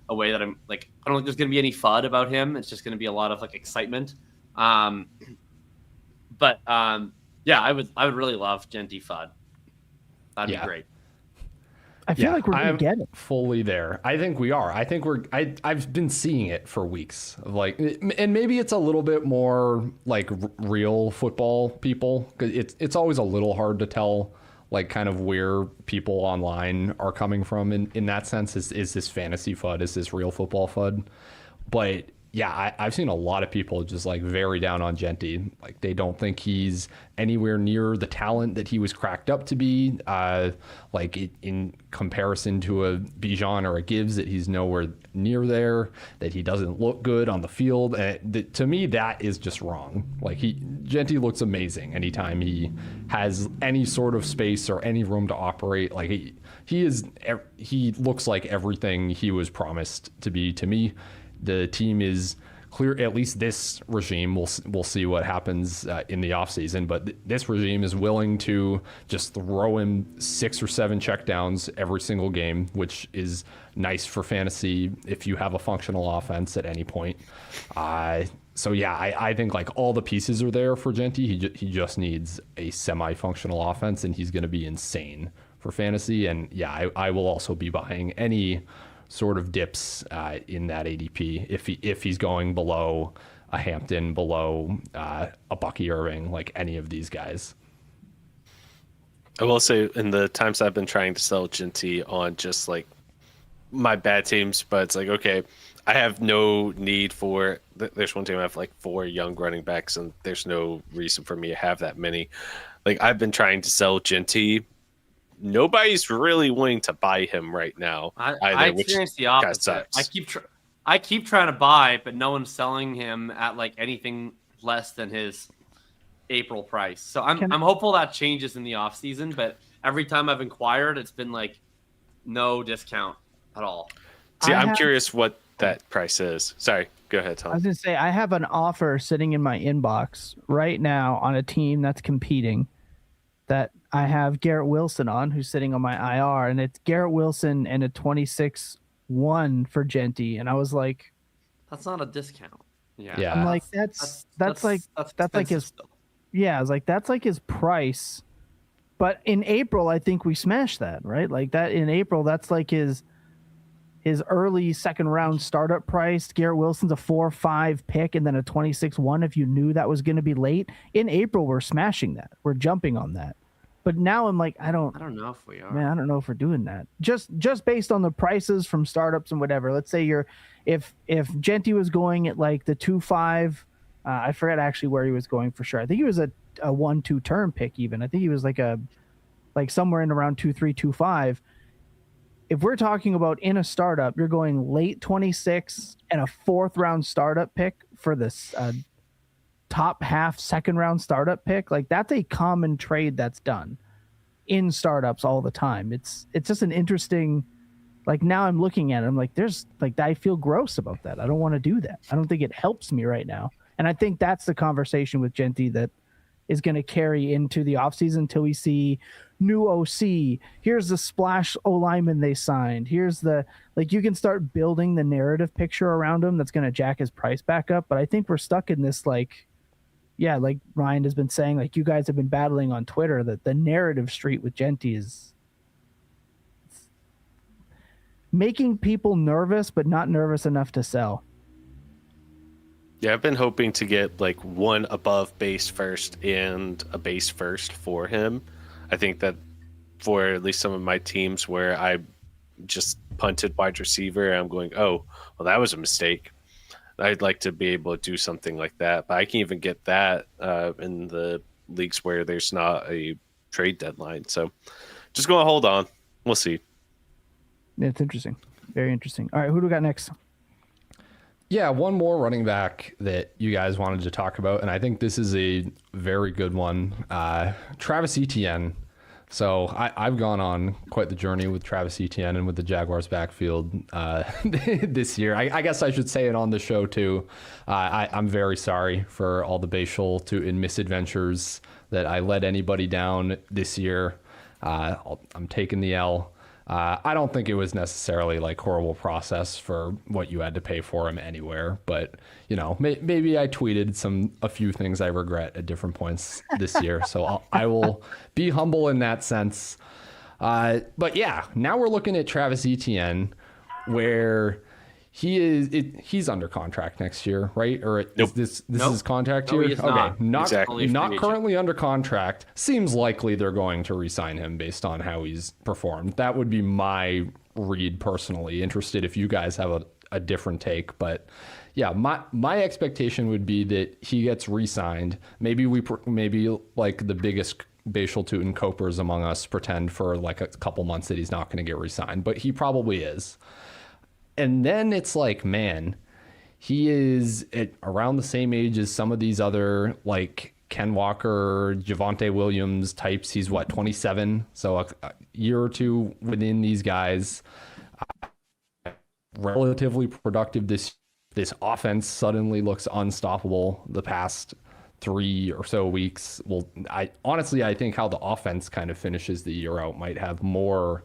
a way that I'm like, I don't think there's going to be any FUD about him. It's just going to be a lot of like excitement. Yeah, I would really love Genty FUD. That'd be great. I feel like we're going to get it. Fully there. I think we are. I think I've been seeing it for weeks. Like, and maybe it's a little bit more like real football people, because it's always a little hard to tell like kind of where people online are coming from in that sense. Is this fantasy FUD? Is this real football FUD? But yeah, I've seen a lot of people just like very down on Genty. Like they don't think he's anywhere near the talent that he was cracked up to be. Like in comparison to a Bijan or a Gibbs, that he's nowhere near there, that he doesn't look good on the field. And to me, that is just wrong. Like Genty looks amazing anytime he has any sort of space or any room to operate. Like he looks like everything he was promised to be to me. The team is clear, at least this regime, we'll see what happens in the offseason, but this regime is willing to just throw him 6 or 7 checkdowns every single game, which is nice for fantasy if you have a functional offense at any point. So yeah, I think like all the pieces are there for Genty. He just needs a semi-functional offense, and he's going to be insane for fantasy. And yeah, I will also be buying any sort of dips in that ADP if he's going below a Hampton, below a Bucky Irving, like any of these guys. I will say, in the times I've been trying to sell Genty on just like my bad teams, but it's like, okay, I have no need for. There's one team I have like 4 young running backs, and there's no reason for me to have that many. Like I've been trying to sell Genty. Nobody's really willing to buy him right now. I experienced the opposite. I keep trying to buy, but no one's selling him at like anything less than his April price. So I'm hopeful that changes in the offseason, but every time I've inquired, it's been like no discount at all. See, I'm curious what that price is. Sorry, go ahead, Tom. I was going to say, I have an offer sitting in my inbox right now on a team that's competing that I have Garrett Wilson on, who's sitting on my IR, and it's Garrett Wilson and a 26-1 for Genty. And I was like, that's not a discount. Yeah. I'm like, that's like his, yeah, I was like, that's like his price. But in April, I think we smashed that, right? Like that in April, that's like his early second round startup price. Garrett Wilson's a 4-5 pick and then a 26-1 if you knew that was going to be late. In April, we're smashing that. We're jumping on that. But now I'm like, I don't know if we are. Man, I don't know if we're doing that. Just based on the prices from startups and whatever. Let's say if Genty was going at like the 2-5, I forget actually where he was going for sure. I think he was a 1-2 turn pick even. I think he was like somewhere in around 2-3, 2-5. If we're talking about in a startup, you're going late 26 and a 4th round startup pick for this top half second round startup pick. Like that's a common trade that's done in startups all the time. It's just an interesting Like now I'm looking at it, I'm like, I feel gross about that. I don't want to do that. I don't think it helps me right now. And I think that's the conversation with Genty that is going to carry into the offseason until we see new OC. Here's the splash O lineman they signed. Here's you can start building the narrative picture around him that's going to jack his price back up. But I think we're stuck in this, like Ryan has been saying, like you guys have been battling on Twitter, that the narrative street with Genty is making people nervous, but not nervous enough to sell. Yeah, I've been hoping to get like one above base first and a base first for him. I think that for at least some of my teams where I just punted wide receiver, I'm going, oh, well, that was a mistake. I'd like to be able to do something like that, but I can't even get that in the leagues where there's not a trade deadline. So just going to hold on. We'll see. Yeah, it's interesting. Very interesting. All right, who do we got next? Yeah, one more running back that you guys wanted to talk about, and I think this is a very good one. Travis Etienne. So I've gone on quite the journey with Travis Etienne and with the Jaguars backfield this year. I guess I should say it on the show too. I'm very sorry for all the Bayshul and misadventures that I let anybody down this year. I'm taking the L. I don't think it was necessarily like horrible process for what you had to pay for him anywhere, but maybe I tweeted a few things I regret at different points this year. So I will be humble in that sense. But yeah, now we're looking at Travis Etienne, where he's under contract next year, right? Or nope. This is his contract year? No, he is okay, not currently under contract. Seems likely they're going to re-sign him based on how he's performed. That would be my read personally. Interested if you guys have a different take, but yeah, my expectation would be that he gets re-signed. Maybe like the biggest Bayshul Tootin copers among us pretend for like a couple months that he's not going to get re-signed, but he probably is. And then it's like, man, he is around the same age as some of these other like Ken Walker, Javonte Williams types. He's 27, so a year or two within these guys. Relatively productive. This offense suddenly looks unstoppable the past 3 or so weeks. Well, I think how the offense kind of finishes the year out might have more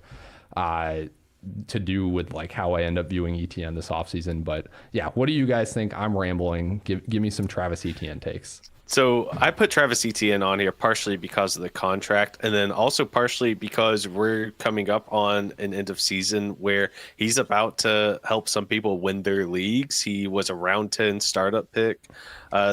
to do with like how I end up viewing Etienne this offseason. But yeah, what do you guys think? I'm rambling. Give me some Travis Etienne takes. So I put Travis Etienne on here partially because of the contract, and then also partially because we're coming up on an end of season where he's about to help some people win their leagues. He was a round 10 startup pick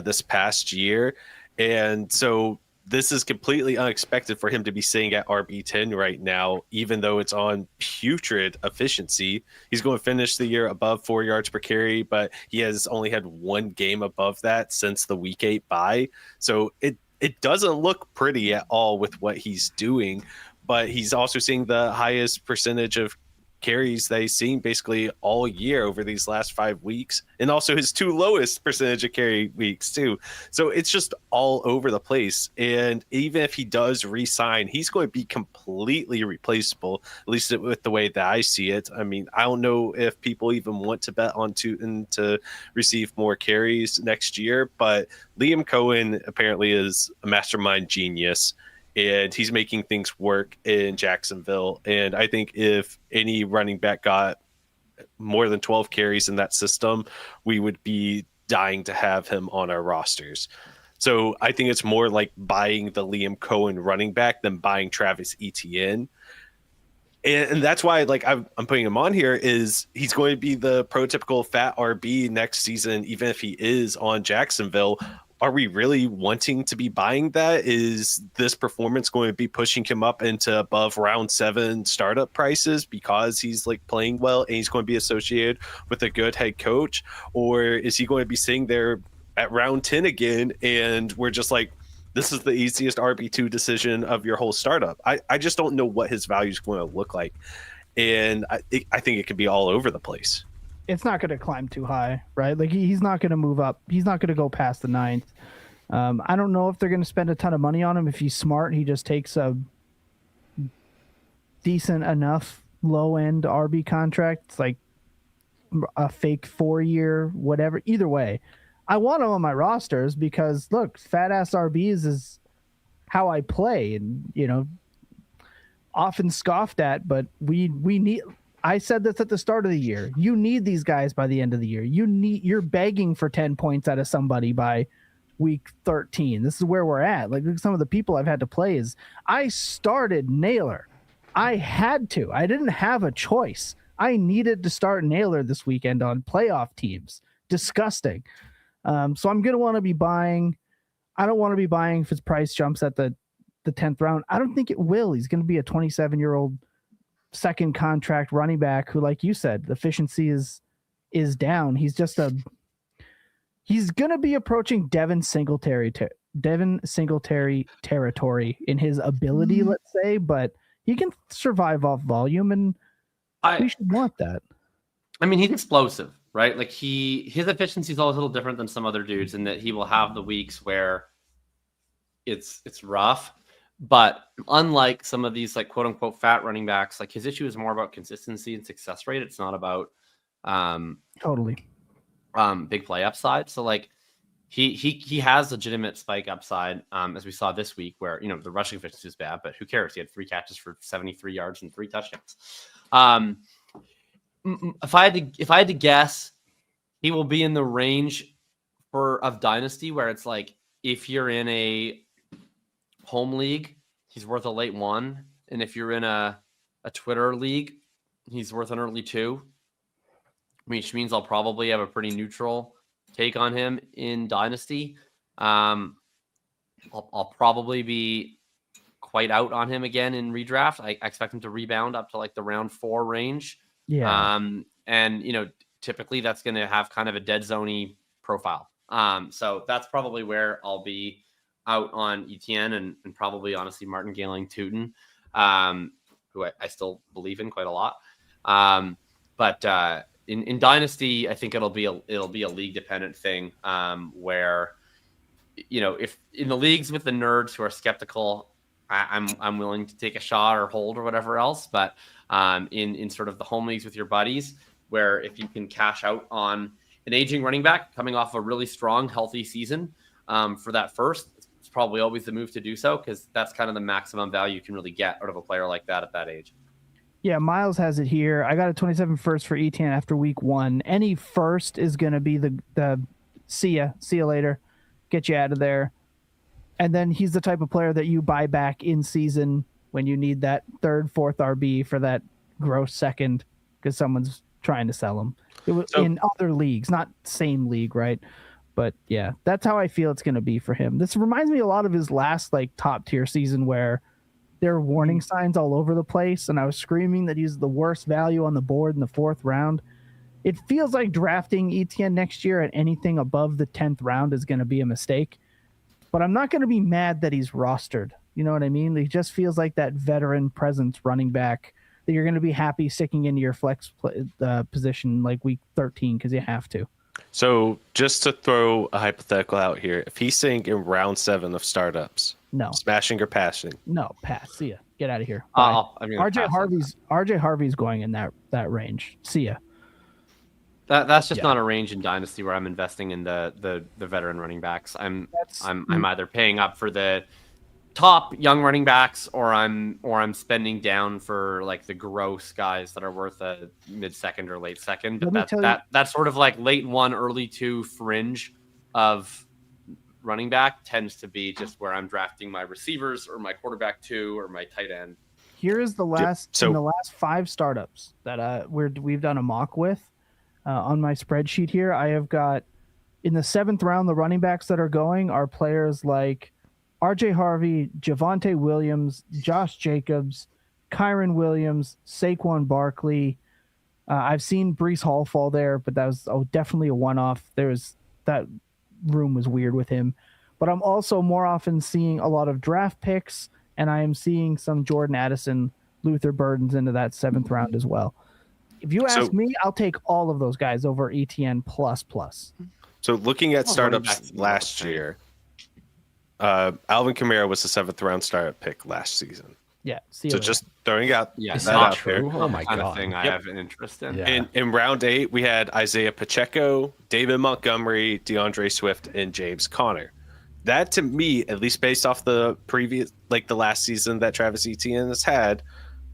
this past year. And so this is completely unexpected for him to be sitting at RB10 right now, even though it's on putrid efficiency. He's going to finish the year above 4 yards per carry, but he has only had one game above that since the week 8 bye. So it doesn't look pretty at all with what he's doing, but he's also seeing the highest percentage of carries that he's seen basically all year over these last 5 weeks, and also his 2 lowest percentage of carry weeks too. So it's just all over the place. And even if he does re-sign, he's going to be completely replaceable, at least with the way that I see it. I mean, I don't know if people even want to bet on Tootin to receive more carries next year, but Liam Cohen apparently is a mastermind genius, and he's making things work in Jacksonville. And I think if any running back got more than 12 carries in that system, we would be dying to have him on our rosters. So I think it's more like buying the Liam Cohen running back than buying Travis Etienne. And that's why I'm putting him on here, is he's going to be the prototypical fat RB next season, even if he is on Jacksonville. Are we really wanting to be buying that? Is this performance going to be pushing him up into above round 7 startup prices because he's like playing well and he's going to be associated with a good head coach? Or is he going to be sitting there at round 10 again and we're just like, this is the easiest RB2 decision of your whole startup? I just don't know what his value is going to look like. And I think it could be all over the place. It's not going to climb too high, right? Like he's not going to move up. He's not going to go past the 9th. I don't know if they're going to spend a ton of money on him. If he's smart, he just takes a decent enough low end RB contract. It's like a fake 4-year, whatever. Either way, I want him on my rosters because look, fat ass RBs is how I play, and often scoffed at, but we need. I said this at the start of the year. You need these guys by the end of the year. You're begging for 10 points out of somebody by week 13. This is where we're at. Like, look at some of the people I've had to play is I started Naylor. I had to. I didn't have a choice. I needed to start Naylor this weekend on playoff teams. Disgusting. So I'm going to want to be buying. I don't want to be buying if his price jumps at the 10th round. I don't think it will. He's going to be a 27-year-old second contract running back who, like you said, the efficiency is down. He's just he's going to be approaching Devin Singletary territory in his ability, let's say, but he can survive off volume, and we should want that. I mean, he's explosive, right? Like his efficiency is always a little different than some other dudes in that he will have the weeks where it's rough. But unlike some of these like quote unquote fat running backs, like his issue is more about consistency and success rate. It's not about totally big play upside. So like he has legitimate spike upside, as we saw this week, where the rushing efficiency is bad, but who cares? He had 3 catches for 73 yards and 3 touchdowns. If I had to guess, he will be in the range of Dynasty where it's like if you're in a home league, he's worth a late 1, and if you're in a Twitter league, he's worth an early 2, which means I'll probably have a pretty neutral take on him in Dynasty. I'll probably be quite out on him again in redraft. I expect him to rebound up to like the round 4 range. Yeah. And typically that's going to have kind of a dead zone-y profile. So that's probably where I'll be out on Etienne and probably honestly Martin Gailing-Tootin, who I still believe in quite a lot. But in Dynasty, I think it'll be a league dependent thing, where if in the leagues with the nerds who are skeptical, I'm willing to take a shot or hold or whatever else. But in sort of the home leagues with your buddies, where if you can cash out on an aging running back coming off a really strong, healthy season for that first, it's probably always the move to do so, because that's kind of the maximum value you can really get out of a player like that at that age. Yeah, Miles has it here. I got a 27 first for Etienne after week 1. Any first is going to be the see ya later, get you out of there. And then he's the type of player that you buy back in season when you need that 3rd, 4th RB for that gross second because someone's trying to sell him. It was in other leagues, not same league, right? But yeah, that's how I feel it's going to be for him. This reminds me a lot of his last like top tier season where there were warning signs all over the place, and I was screaming that he's the worst value on the board in the 4th round. It feels like drafting Etienne next year at anything above the 10th round is going to be a mistake, but I'm not going to be mad that he's rostered. You know what I mean? He just feels like that veteran presence running back that you're going to be happy sticking into your flex position like week 13 because you have to. So just to throw a hypothetical out here, if he's saying in round 7 of startups, no, smashing or passing? No, pass. See ya. Get out of here. RJ Harvey's going in that range. See ya. That's just not a range in Dynasty where I'm investing in the veteran running backs. I'm either paying up for the top young running backs or I'm spending down for like the gross guys that are worth a mid-second or late second. But that's sort of like late 1, early 2 fringe of running back tends to be just where I'm drafting my receivers or my quarterback 2 or my tight end. Here is the last in the last 5 startups that we've done a mock with on my spreadsheet here. I have got in the 7th round, the running backs that are going are players like RJ Harvey, Javonte Williams, Josh Jacobs, Kyron Williams, Saquon Barkley. I've seen Breece Hall fall there, but that was definitely a one-off. That room was weird with him. But I'm also more often seeing a lot of draft picks, and I am seeing some Jordan Addison, Luther Burdens into that 7th round as well. If you ask me, I'll take all of those guys over Etienne plus. So looking at startups last year, Alvin Kamara was the 7th round startup pick last season. Yeah. See you So later. just throwing out Yeah, that not out there. true. Oh my kind God. of thing I Yep. have an interest in. Yeah. In round 8, we had Isaiah Pacheco, David Montgomery, DeAndre Swift, and James Conner. That, to me, at least based off the previous, like the last season that Travis Etienne has had,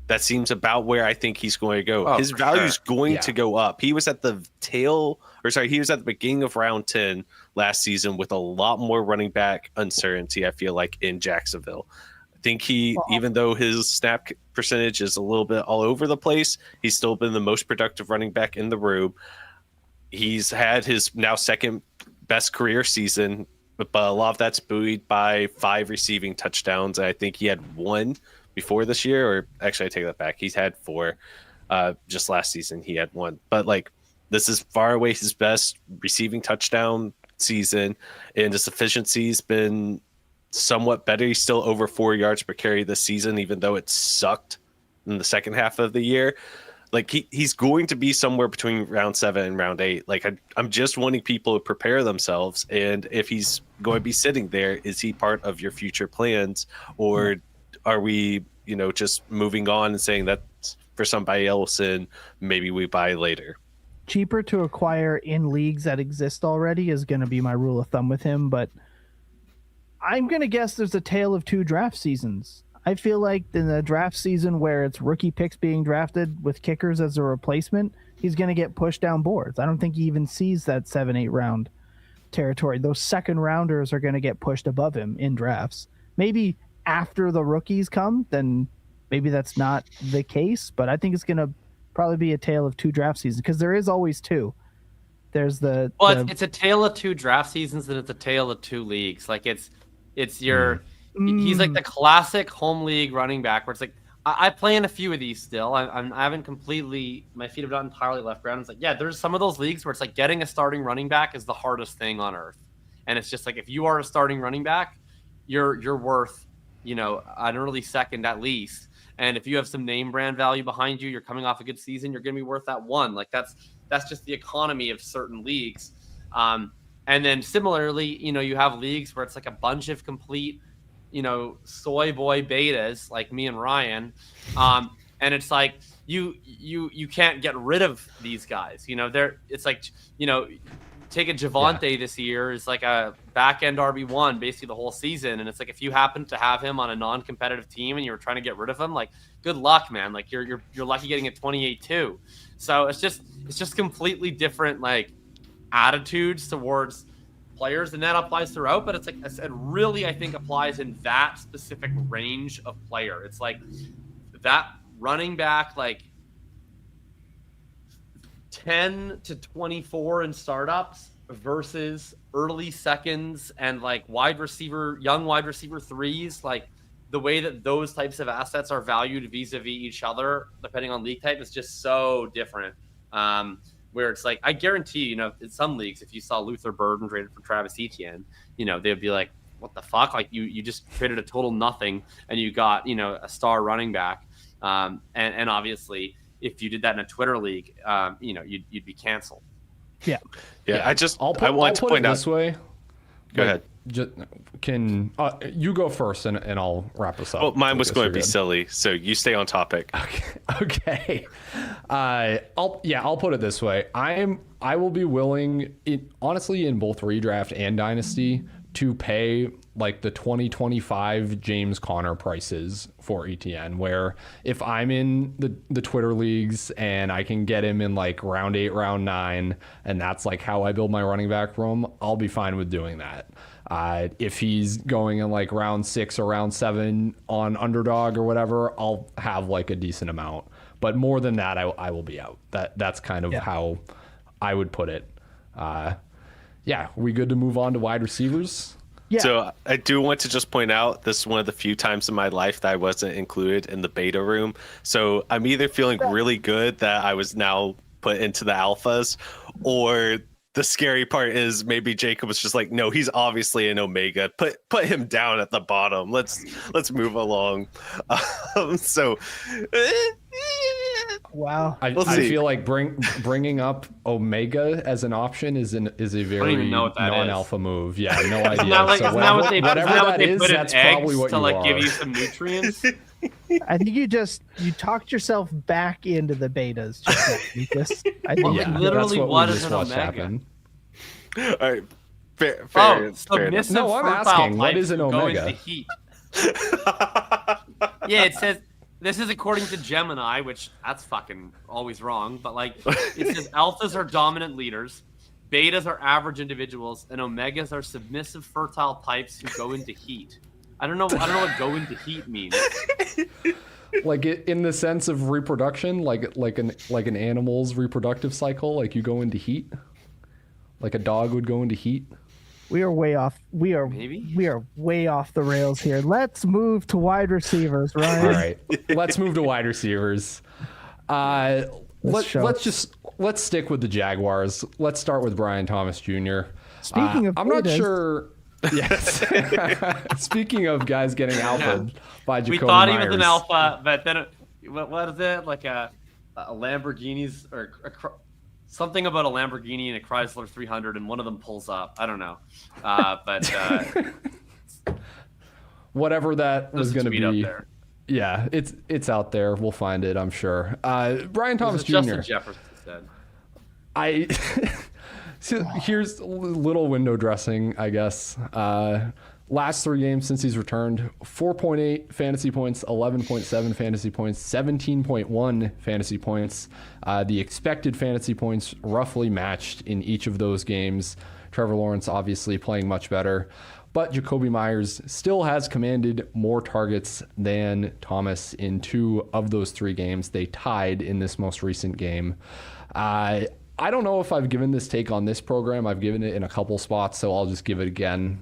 that seems about where I think he's going to go. Oh, His for value is sure. going Yeah. to go up. He was at the he was at the beginning of round 10 last season with a lot more running back uncertainty, I feel like, in Jacksonville. I think even though his snap percentage is a little bit all over the place, he's still been the most productive running back in the room. He's had his now second best career season, but a lot of that's buoyed by 5 receiving touchdowns. I think he had 1 before this year, or actually I take that back. He's had 4. Just last season he had 1. But like, this is far away his best receiving touchdown season, and his efficiency's been somewhat better. He's still over 4 yards per carry this season, even though it sucked in the second half of the year. Like he's going to be somewhere between round 7 and round 8. Like I'm just wanting people to prepare themselves. And if he's going to be sitting there, is he part of your future plans, or are we, just moving on and saying that's for somebody else and maybe we buy later? Cheaper to acquire in leagues that exist already is going to be my rule of thumb with him, but I'm going to guess there's a tale of 2 draft seasons. I feel like in the draft season where it's rookie picks being drafted with kickers as a replacement, he's going to get pushed down boards. I don't think he even sees that 7-8 round territory. Those second rounders are going to get pushed above him in drafts. Maybe after the rookies come, then maybe that's not the case, but I think it's going to probably be a tale of 2 draft seasons, because there is always 2. There's It's a tale of 2 draft seasons, and it's a tale of 2 leagues. Like it's your he's like the classic home league running back where it's like I play in a few of these still. I haven't completely, my feet have not entirely left ground. It's like, yeah, there's some of those leagues where it's like getting a starting running back is the hardest thing on earth, and it's just like, if you are a starting running back, you're worth an early second at least. And if you have some name brand value behind you, you're coming off a good season, you're going to be worth that 1. Like that's just the economy of certain leagues. And then similarly, you have leagues where it's like a bunch of complete, soy boy betas like me and Ryan. And it's like, you can't get rid of these guys. It's like, take a Javonte this year is like a back end RB1 basically the whole season. And it's like, if you happen to have him on a non-competitive team and you're trying to get rid of him, like, good luck, man. Like you're lucky getting at 28 too. So it's just completely different, like, attitudes towards players, and that applies throughout. But it's like, it really, I think, applies in that specific range of player. It's like that running back, like 10 to 24 in startups versus early seconds and like young wide receiver 3s. Like the way that those types of assets are valued vis-a-vis each other, depending on league type, is just so different. Where it's like, I guarantee, in some leagues, if you saw Luther Burden traded for Travis Etienne, they'd be like, what the fuck? Like you just traded a total nothing and you got, a star running back. And obviously if you did that in a Twitter league, you'd be canceled. Yeah. I want to point out this way. Go ahead. You go first and I'll wrap us up. Well, mine was going to be silly, so you stay on topic. Okay. I'll put it this way. I will be willing, honestly, in both redraft and dynasty, to pay like the 2025 James Conner prices for ETN, where if I'm in the Twitter leagues and I can get him in like round 8, round 9, and that's like how I build my running back room, I'll be fine with doing that. If he's going in like round 6 or round 7 on underdog or whatever, I'll have like a decent amount. But more than that, I will be out. That's kind of how I would put it. We good to move on to wide receivers? Yeah. So I do want to just point out, this is one of the few times in my life that I wasn't included in the beta room. So I'm either feeling really good that I was now put into the alphas, or the scary part is maybe Jakob was just like, no, he's obviously an omega. Put him down at the bottom. Let's move along. Wow. I see. feel like bringing up Omega as an option is a very even know what that non-alpha move. Yeah, no idea. Isn't that like, So isn't that what whatever that is, put in that's eggs probably what to you like are. give you some nutrients? I think you talked yourself back into the betas. Just now, Lucas. I think Well, Yeah, literally, that's what we is just an watched Omega? happen. All right. Fair Oh, enough. submissive No, I'm fertile asking, what types is an who go into Omega? heat. Yeah, it says this is according to Gemini, which that's fucking always wrong. But like, it says alphas are dominant leaders, betas are average individuals, and omegas are submissive fertile types who go into heat. I don't know what go into heat means. Like in the sense of reproduction, like an animal's reproductive cycle, like you go into heat, like a dog would go into heat. we are way off. We are way off the rails here. Let's move to wide receivers, Ryan. All right, let's move to wide receivers. Let's stick with the Jaguars. Let's start with Brian Thomas Jr. Speaking of I'm not betas, sure. Yes. Speaking of guys getting alpha by Jakobi We thought he Meyers. was an alpha, but then what is it? Like a Lamborghini's or something about a Lamborghini and a Chrysler 300, and one of them pulls up. I don't know, but Whatever that was going to tweet up be. there. Yeah, it's out there. We'll find it, I'm sure. Brian Thomas Jr. Justin Jefferson said. So here's a little window dressing, I guess. Last 3 games since he's returned, 4.8 fantasy points, 11.7 fantasy points, 17.1 fantasy points. The expected fantasy points roughly matched in each of those games. Trevor Lawrence obviously playing much better, but Jakobi Meyers still has commanded more targets than Thomas in 2 of those 3 games. They tied in this most recent game. I don't know if I've given this take on this program. I've given it in a couple spots, so I'll just give it again.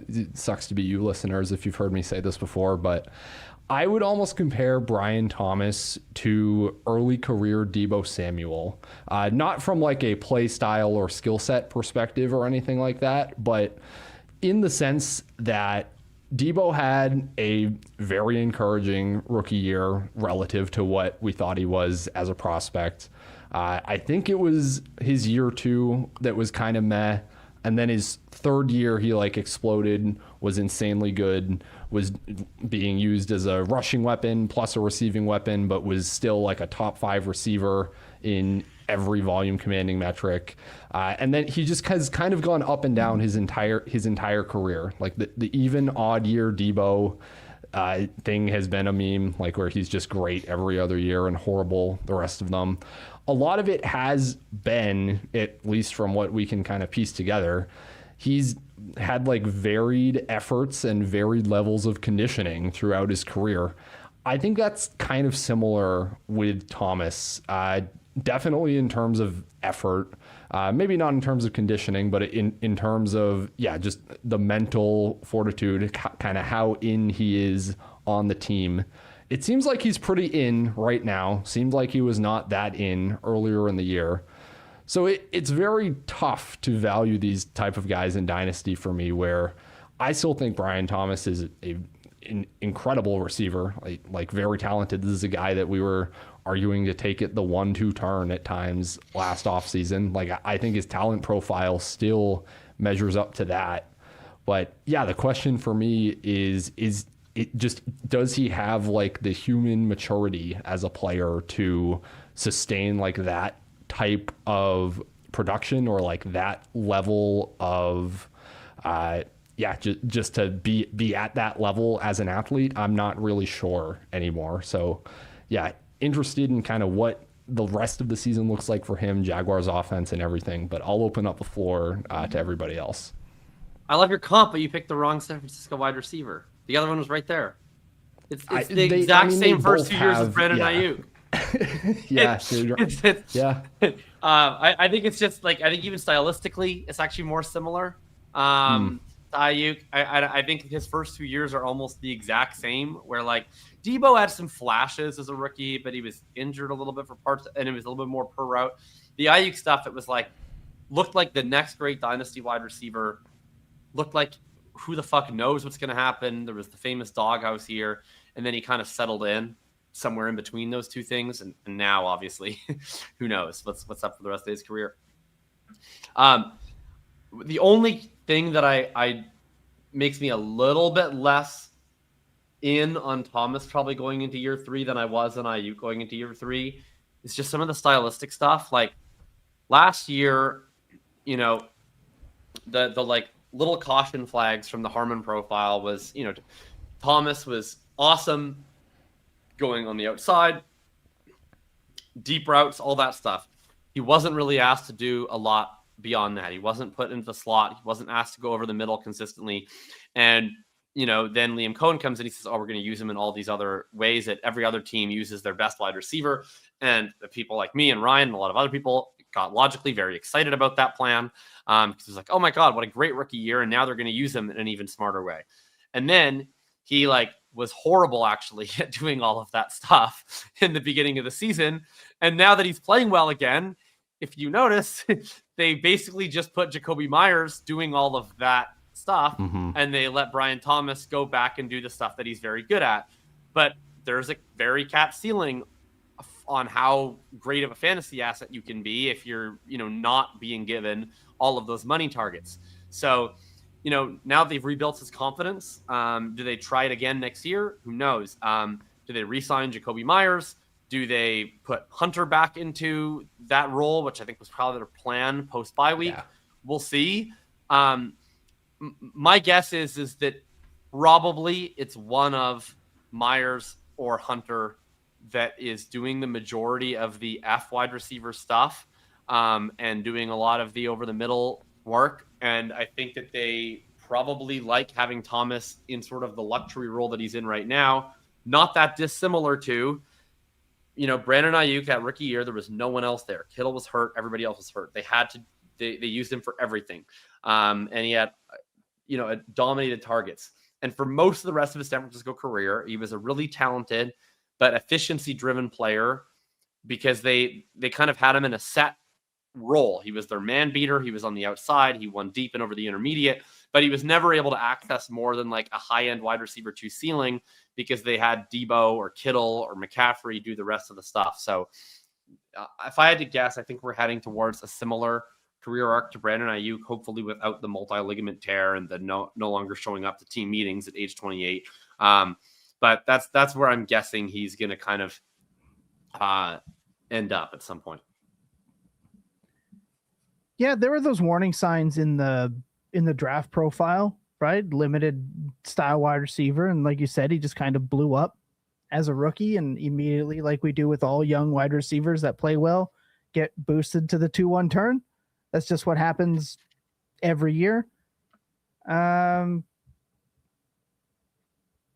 It sucks to be you listeners if you've heard me say this before, but I would almost compare Brian Thomas to early career Deebo Samuel. Not from like a play style or skill set perspective or anything like that, but in the sense that Deebo had a very encouraging rookie year relative to what we thought he was as a prospect. I think it was his year 2 that was kind of meh. And then his 3rd year, he like exploded, was insanely good, was being used as a rushing weapon plus a receiving weapon, but was still like a top 5 receiver in every volume commanding metric. And then he just has kind of gone up and down his entire career. Like the even odd year Deebo thing has been a meme, like where he's just great every other year and horrible the rest of them. A lot of it has been, at least from what we can kind of piece together, he's had like varied efforts and varied levels of conditioning throughout his career. I think that's kind of similar with Thomas. Definitely in terms of effort, maybe not in terms of conditioning, but in terms of, just the mental fortitude, kind of how in he is on the team. It seems like he's pretty in right now. Seemed like he was not that in earlier in the year. So it's very tough to value these type of guys in Dynasty for me, where I still think Brian Thomas is an incredible receiver, like very talented. This is a guy that we were arguing to take it the 1-2 turn at times last offseason. Like, I think his talent profile still measures up to that. But yeah, the question for me is it just, does he have like the human maturity as a player to sustain like that type of production or like that level of just to be at that level as an athlete? I'm not really sure anymore. So yeah, interested in kind of what the rest of the season looks like for him, Jaguars offense and everything, but I'll open up the floor to everybody else. I love your comp, but you picked the wrong San Francisco wide receiver. The other one was right there. It's the exact same first 2 years as Brandon Ayuk. I think it's just like, I think even stylistically, it's actually more similar. Ayuk, I think his first 2 years are almost the exact same, where like Deebo had some flashes as a rookie, but he was injured a little bit for parts, and it was a little bit more per route. The Ayuk stuff, it was like, looked like the next great Dynasty wide receiver, looked like who the fuck knows what's going to happen. There was the famous doghouse here, and then he kind of settled in. somewhere in between those two things. And now, obviously, who knows what's up for the rest of his career. The only thing that I makes me a little bit less in on Thomas probably going into year 3 than I was on Ayuk going into year 3 is just some of the stylistic stuff. Like last year, you know, the like little caution flags from the Harmon profile was, you know, Thomas was awesome going on the outside, deep routes, all that stuff. He wasn't really asked to do a lot beyond that. He wasn't put into the slot. He wasn't asked to go over the middle consistently. And, you know, then Liam Cohen comes in. He says, oh, we're going to use him in all these other ways that every other team uses their best wide receiver. And the people like me and Ryan and a lot of other people got logically very excited about that plan. Because it was like, oh my God, what a great rookie year. And now they're going to use him in an even smarter way. And then he was horrible actually at doing all of that stuff in the beginning of the season. And now that he's playing well again, if you notice, they basically just put Jakobi Meyers doing all of that stuff, and they let Brian Thomas go back and do the stuff that he's very good at. But there's a very capped ceiling on how great of a fantasy asset you can be if you're, you know, not being given all of those money targets. So, you know, now they've rebuilt his confidence. Do they try it again next year? Who knows? Do they re-sign Jakobi Meyers? Do they put Hunter back into that role, which I think was probably their plan post-bye week? Yeah. We'll see. My guess is that probably it's one of Meyers or Hunter that is doing the majority of the F wide receiver stuff and doing a lot of the over-the-middle work. And I think that they probably like having Thomas in sort of the luxury role that he's in right now. Not that dissimilar to, you know, Brandon Ayuk at rookie year, there was no one else there. Kittle was hurt. Everybody else was hurt. They used him for everything. And he had, you know, dominated targets. And for most of the rest of his San Francisco career, he was a really talented but efficiency-driven player because they kind of had him in a set role. He was their man beater. He was on the outside. He won deep and over the intermediate, but he was never able to access more than like a high-end wide receiver 2 ceiling because they had Debo or Kittle or McCaffrey do the rest of the stuff. So if I had to guess, I think we're heading towards a similar career arc to Brandon Ayuk, hopefully without the multi-ligament tear and the no longer showing up to team meetings at age 28. But that's where I'm guessing he's going to kind of end up at some point. Yeah, there were those warning signs in the draft profile, right? Limited style wide receiver. And like you said, he just kind of blew up as a rookie and immediately, like we do with all young wide receivers that play well, get boosted to the 2-1 turn. That's just what happens every year.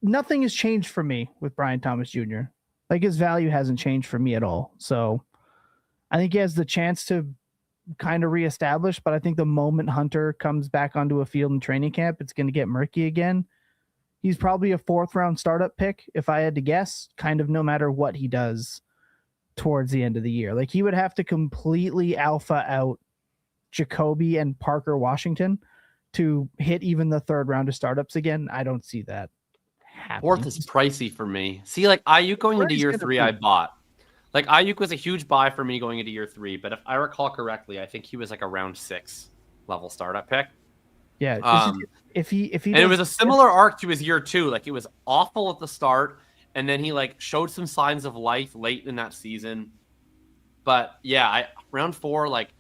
Nothing has changed for me with Brian Thomas Jr. Like his value hasn't changed for me at all. So I think he has the chance to kind of reestablish, but I think the moment Hunter comes back onto a field in training camp, it's going to get murky again. He's probably a 4th round startup pick, if I had to guess, kind of no matter what he does towards the end of the year. Like he would have to completely alpha out Jakobi and Parker Washington to hit even the 3rd round of startups again. I don't see that happening. 4th is pricey for me. See, like Ayuk going into year 3, I bought. Like Ayuk was a huge buy for me going into year 3, but if I recall correctly, I think he was like a round 6 level startup pick. Yeah. If he and it was a similar arc to his year 2. Like it was awful at the start, and then he like showed some signs of life late in that season. But yeah, round 4, like,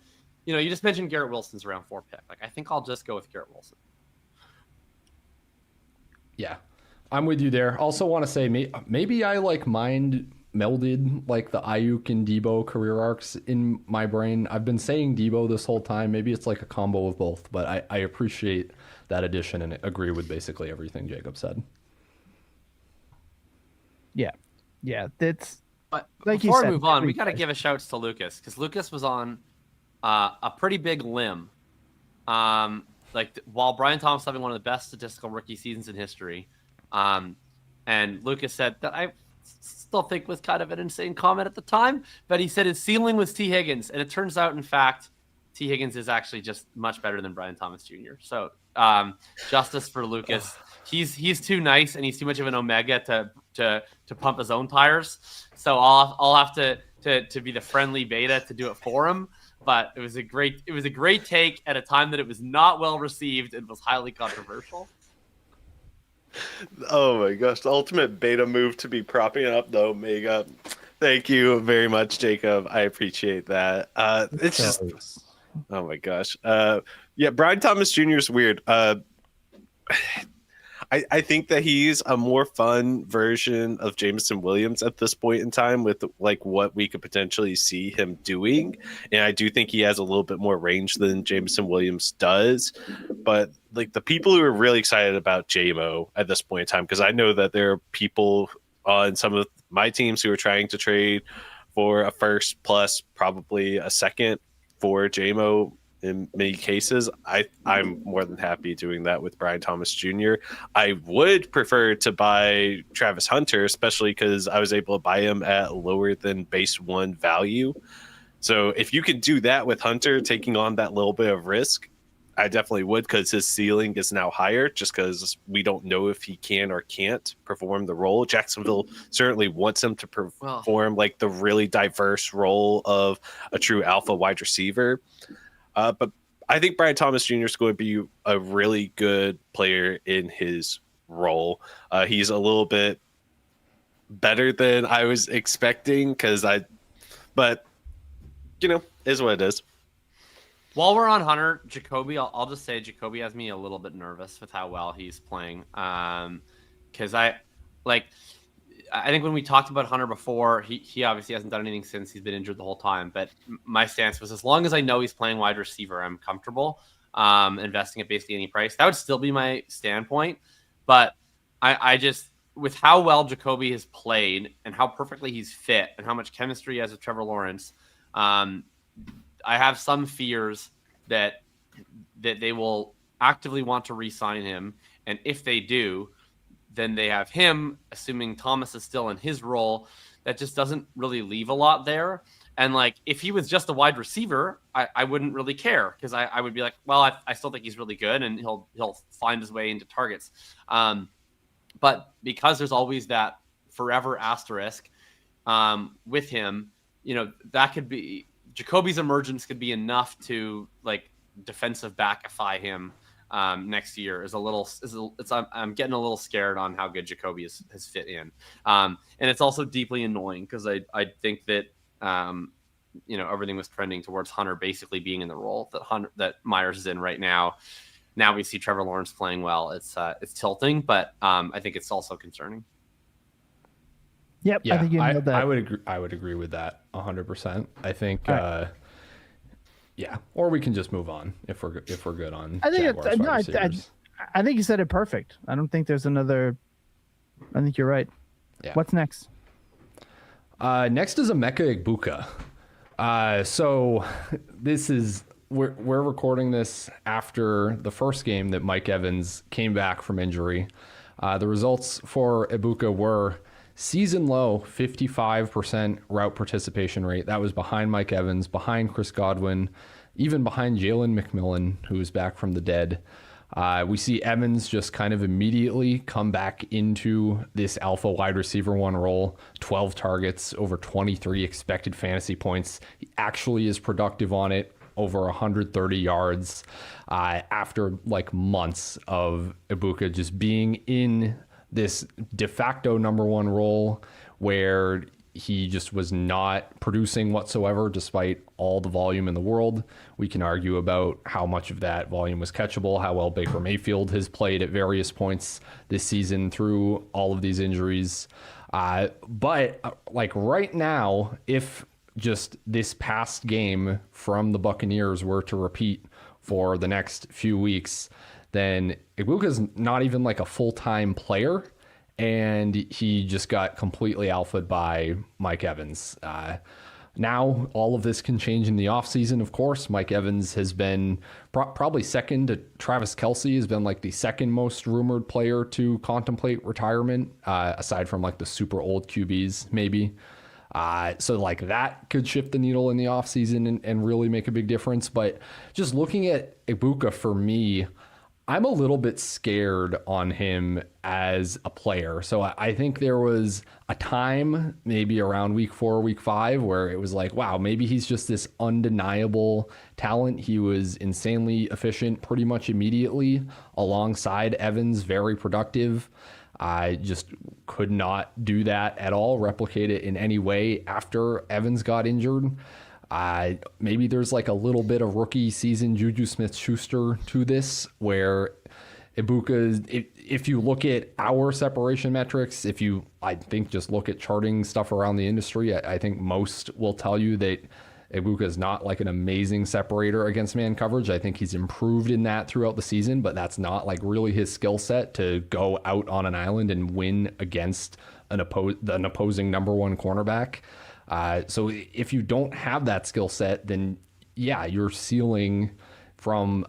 you know, you just mentioned Garrett Wilson's round 4 pick. Like I think I'll just go with Garrett Wilson. Yeah, I'm with you there. Also want to say maybe I like melded like the Ayuk and Debo career arcs in my brain. I've been saying Debo this whole time. Maybe it's like a combo of both, but I appreciate that addition and agree with basically everything Jacob said. Yeah. That's like before we move on, we got to give a shout to Lucas because Lucas was on a pretty big limb. While Brian Thomas having one of the best statistical rookie seasons in history, and Lucas said that I still think was kind of an insane comment at the time, but he said his ceiling was T. Higgins, and it turns out, in fact, T. Higgins is actually just much better than Brian Thomas Jr. So justice for Lucas. He's too nice, and he's too much of an omega to pump his own tires. So I'll have to be the friendly beta to do it for him. But it was a great take at a time that it was not well received and was highly controversial. Oh my gosh, the ultimate beta move to be propping up the Omega. Thank you very much, Jacob. I appreciate that. It's just, oh my gosh. Yeah, Brian Thomas Jr. is weird. I think that he's a more fun version of Jameson Williams at this point in time with like what we could potentially see him doing. And I do think he has a little bit more range than Jameson Williams does. But like the people who are really excited about JMO at this point in time, because I know that there are people on some of my teams who are trying to trade for a first plus probably a second for JMO. In many cases, I'm more than happy doing that with Brian Thomas Jr. I would prefer to buy Travis Hunter, especially because I was able to buy him at lower than base 1 value. So if you could do that with Hunter, taking on that little bit of risk, I definitely would, because his ceiling is now higher just because we don't know if he can or can't perform the role. Jacksonville certainly wants him to perform like the really diverse role of a true alpha wide receiver. But I think Brian Thomas Jr. is going to be a really good player in his role. He's a little bit better than I was expecting but you know, is what it is. While we're on Hunter, Jakobi, I'll just say Jakobi has me a little bit nervous with how well he's playing. Because I think when we talked about Hunter before, he obviously hasn't done anything since. He's been injured the whole time. But my stance was, as long as I know he's playing wide receiver, I'm comfortable investing at basically any price. That would still be my standpoint. But I just, with how well Jakobi has played and how perfectly he's fit and how much chemistry he has with Trevor Lawrence, I have some fears that they will actively want to re-sign him. And if they do, then they have him, assuming Thomas is still in his role. That just doesn't really leave a lot there. And like, if he was just a wide receiver, I wouldn't really care, because I would be like, well, I still think he's really good and he'll find his way into targets. But because there's always that forever asterisk with him, you know, that could be Jakobi's emergence could be enough to like defensive backify him next year. I'm getting a little scared on how good Jakobi has fit in. And it's also deeply annoying because I think that, you know, everything was trending towards Hunter basically being in the role that Meyers is in right now. Now we see Trevor Lawrence playing well. It's tilting, but I think it's also concerning. Yep. Yeah, I think you nailed that. I would agree with that 100%. I think, yeah, or we can just move on if we're good on. I think Jaguars wide receivers. I think you said it perfect. I don't think there's another. I think you're right. Yeah. What's next? Next is Emeka Egbuka. So this is we're recording this after the first game that Mike Evans came back from injury. The results for Egbuka were season low 55% route participation rate. That was behind Mike Evans, behind Chris Godwin, even behind Jalen McMillan, who is back from the dead. We see Evans just kind of immediately come back into this alpha wide receiver 1 role, 12 targets, over 23 expected fantasy points. He actually is productive on it, over 130 yards after like months of Egbuka just being in this de facto number 1 role where he just was not producing whatsoever despite all the volume in the world. We can argue about how much of that volume was catchable, how well Baker Mayfield has played at various points this season through all of these injuries. But like right now, if just this past game from the Buccaneers were to repeat for the next few weeks, then Egbuka's not even like a full-time player, and he just got completely alphaed by Mike Evans. Now, all of this can change in the offseason, of course. Mike Evans has been probably second to Travis Kelce, has been like the second most rumored player to contemplate retirement, aside from like the super old QBs, maybe. So like that could shift the needle in the offseason and really make a big difference. But just looking at Egbuka, for me, I'm a little bit scared on him as a player. So I think there was a time, maybe around week 4, week 5, where it was like, wow, maybe he's just this undeniable talent. He was insanely efficient pretty much immediately alongside Evans, very productive. I just could not do that at all, replicate it in any way after Evans got injured. Maybe there's like a little bit of rookie season Juju Smith-Schuster to this, where Egbuka, if you look at our separation metrics, I think just look at charting stuff around the industry, I think most will tell you that Egbuka is not like an amazing separator against man coverage. I think he's improved in that throughout the season, but that's not like really his skill set to go out on an island and win against an opposing number 1 cornerback. So if you don't have that skill set, then yeah, your ceiling from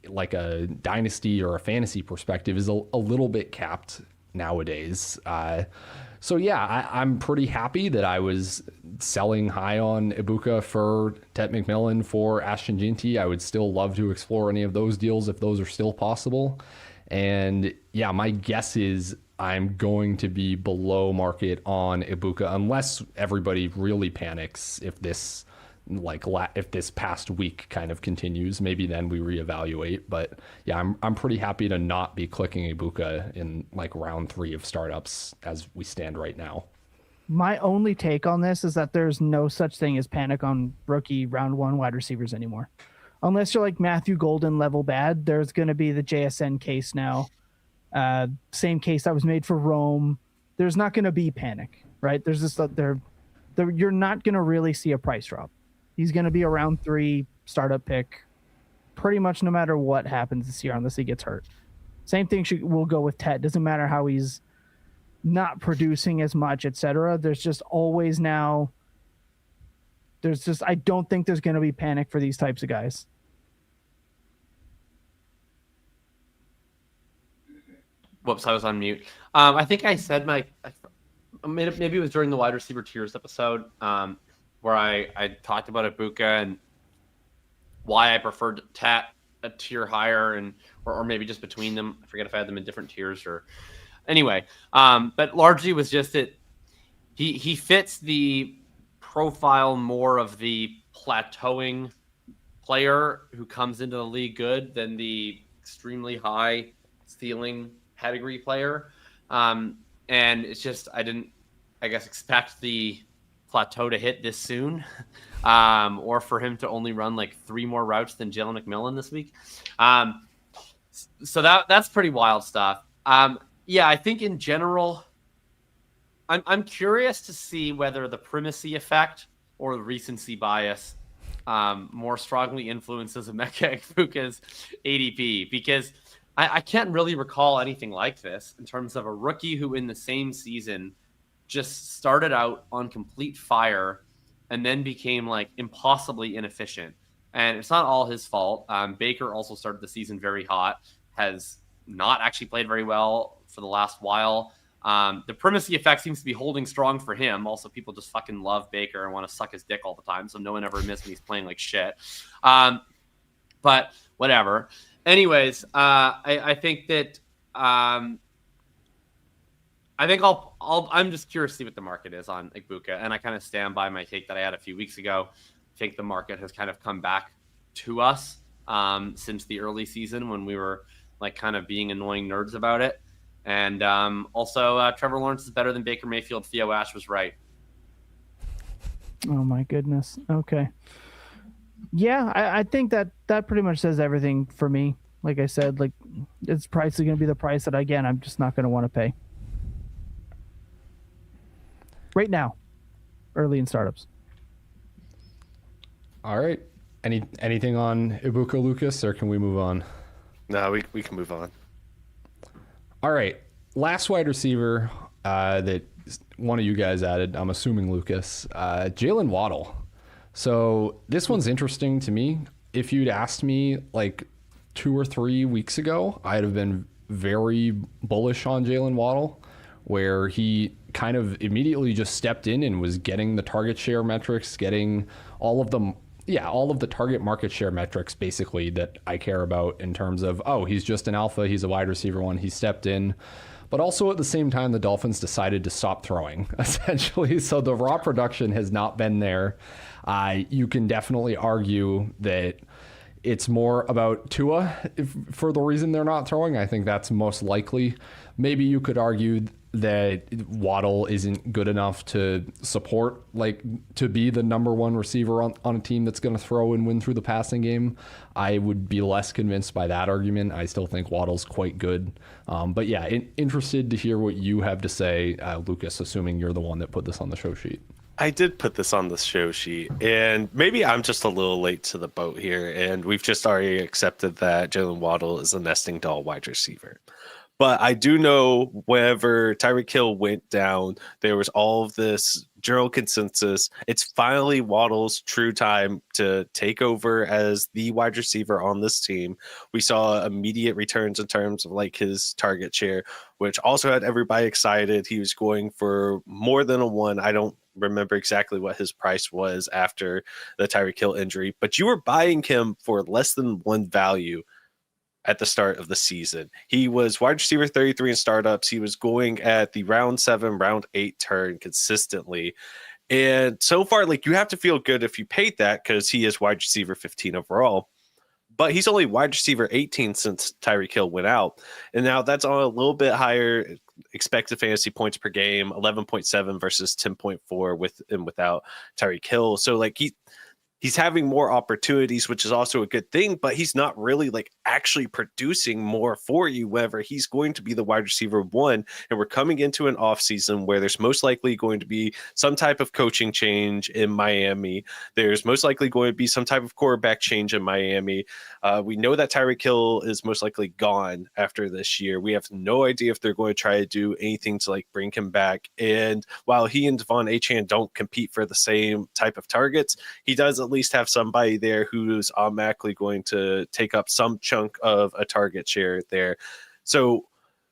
like a dynasty or a fantasy perspective is a little bit capped nowadays. So yeah, I'm pretty happy that I was selling high on Egbuka for Tet McMillan for Ashton Ginty. I would still love to explore any of those deals if those are still possible. And yeah, my guess is I'm going to be below market on Egbuka unless everybody really panics if this past week kind of continues. Maybe then we reevaluate. But yeah, I'm pretty happy to not be clicking Egbuka in like round 3 of startups as we stand right now. My only take on this is that there's no such thing as panic on rookie round 1 wide receivers anymore. Unless you're like Matthew Golden level bad, there's going to be the JSN case now. Same case that was made for Rome. There's not going to be panic, right? There's just you're not going to really see a price drop. He's going to be a round 3 startup pick pretty much no matter what happens this year, unless he gets hurt. Same thing will go with Tet. Doesn't matter how he's not producing as much, etc. There's just always now. I don't think there's going to be panic for these types of guys. Whoops, I was on mute. I think I said maybe it was during the wide receiver tiers episode where I talked about Egbuka and why I preferred Tat a tier higher or maybe just between them. I forget if I had them in different tiers or anyway. But largely was just that he fits the profile more of the plateauing player who comes into the league good than the extremely high ceiling pedigree player. And it's just, I didn't, I guess, expect the plateau to hit this soon, or for him to only run like 3 more routes than Jalen McMillan this week. So that's pretty wild stuff. Yeah, I think in general, I'm curious to see whether the primacy effect or the recency bias more strongly influences Emeka Egbuka's ADP, because I can't really recall anything like this in terms of a rookie who in the same season just started out on complete fire and then became like impossibly inefficient. And it's not all his fault. Baker also started the season very hot, has not actually played very well for the last while. The primacy effect seems to be holding strong for him. Also, people just fucking love Baker and want to suck his dick all the time, so no one ever admits when he's playing like shit. But whatever. Anyways, I think that I'm just curious to see what the market is on Egbuka, and I kind of stand by my take that I had a few weeks ago. I think the market has kind of come back to us since the early season when we were like kind of being annoying nerds about it. And also, Trevor Lawrence is better than Baker Mayfield. Theo Ash was right. Oh my goodness. Okay. Yeah, I think that pretty much says everything for me. Like I said, like its price is going to be the price that, again, I'm just not going to want to pay. Right now, early in startups. All right. Anything on Egbuka, Lucas, or can we move on? No, we can move on. All right. Last wide receiver that one of you guys added, I'm assuming Lucas, Jaylen Waddle. So this one's interesting to me. If you'd asked me like 2 or 3 weeks ago, I'd have been very bullish on Jaylen Waddle, where he kind of immediately just stepped in and was getting the target share metrics, getting all of the all of the target market share metrics basically that I care about in terms of, oh, he's just an alpha, he's a wide receiver one, he stepped in. But also at the same time, the Dolphins decided to stop throwing, essentially. So the raw production has not been there. You can definitely argue that it's more about Tua for the reason they're not throwing. I think that's most likely. Maybe you could argue that Waddle isn't good enough to support, like, to be the number one receiver on a team that's going to throw and win through the passing game. I would be less convinced by that argument. I still think Waddle's quite good. But yeah, interested to hear what you have to say, Lucas, assuming you're the one that put this on the show sheet. I did put this on the show sheet, and maybe I'm just a little late to the boat here, and we've just already accepted that Jaylen Waddle is a nesting doll wide receiver. But I do know whenever Tyreek Hill went down, there was all of this general consensus. It's finally Waddle's true time to take over as the wide receiver on this team. We saw immediate returns in terms of like his target share, which also had everybody excited. He was going for more than a 1. I don't remember exactly what his price was after the Tyreek Hill injury, but you were buying him for less than 1 value at the start of the season. He was wide receiver 33 in startups. He was going at the round 7, round 8 turn consistently. And so far, like, you have to feel good if you paid that because he is wide receiver 15 overall. But he's only wide receiver 18 since Tyreek Hill went out. And now that's on a little bit higher expected fantasy points per game, 11.7 versus 10.4 with and without Tyreek Hill. So like he's having more opportunities, which is also a good thing, but he's not really like actually producing more for you whenever he's going to be the wide receiver 1. And we're coming into an offseason where there's most likely going to be some type of coaching change in Miami. There's most likely going to be some type of quarterback change in Miami. We know that Tyreek Hill is most likely gone after this year. We have no idea if they're going to try to do anything to like bring him back. And while he and Devon Achane don't compete for the same type of targets, he does at least have somebody there who's automatically going to take up some chunk of a target share there. So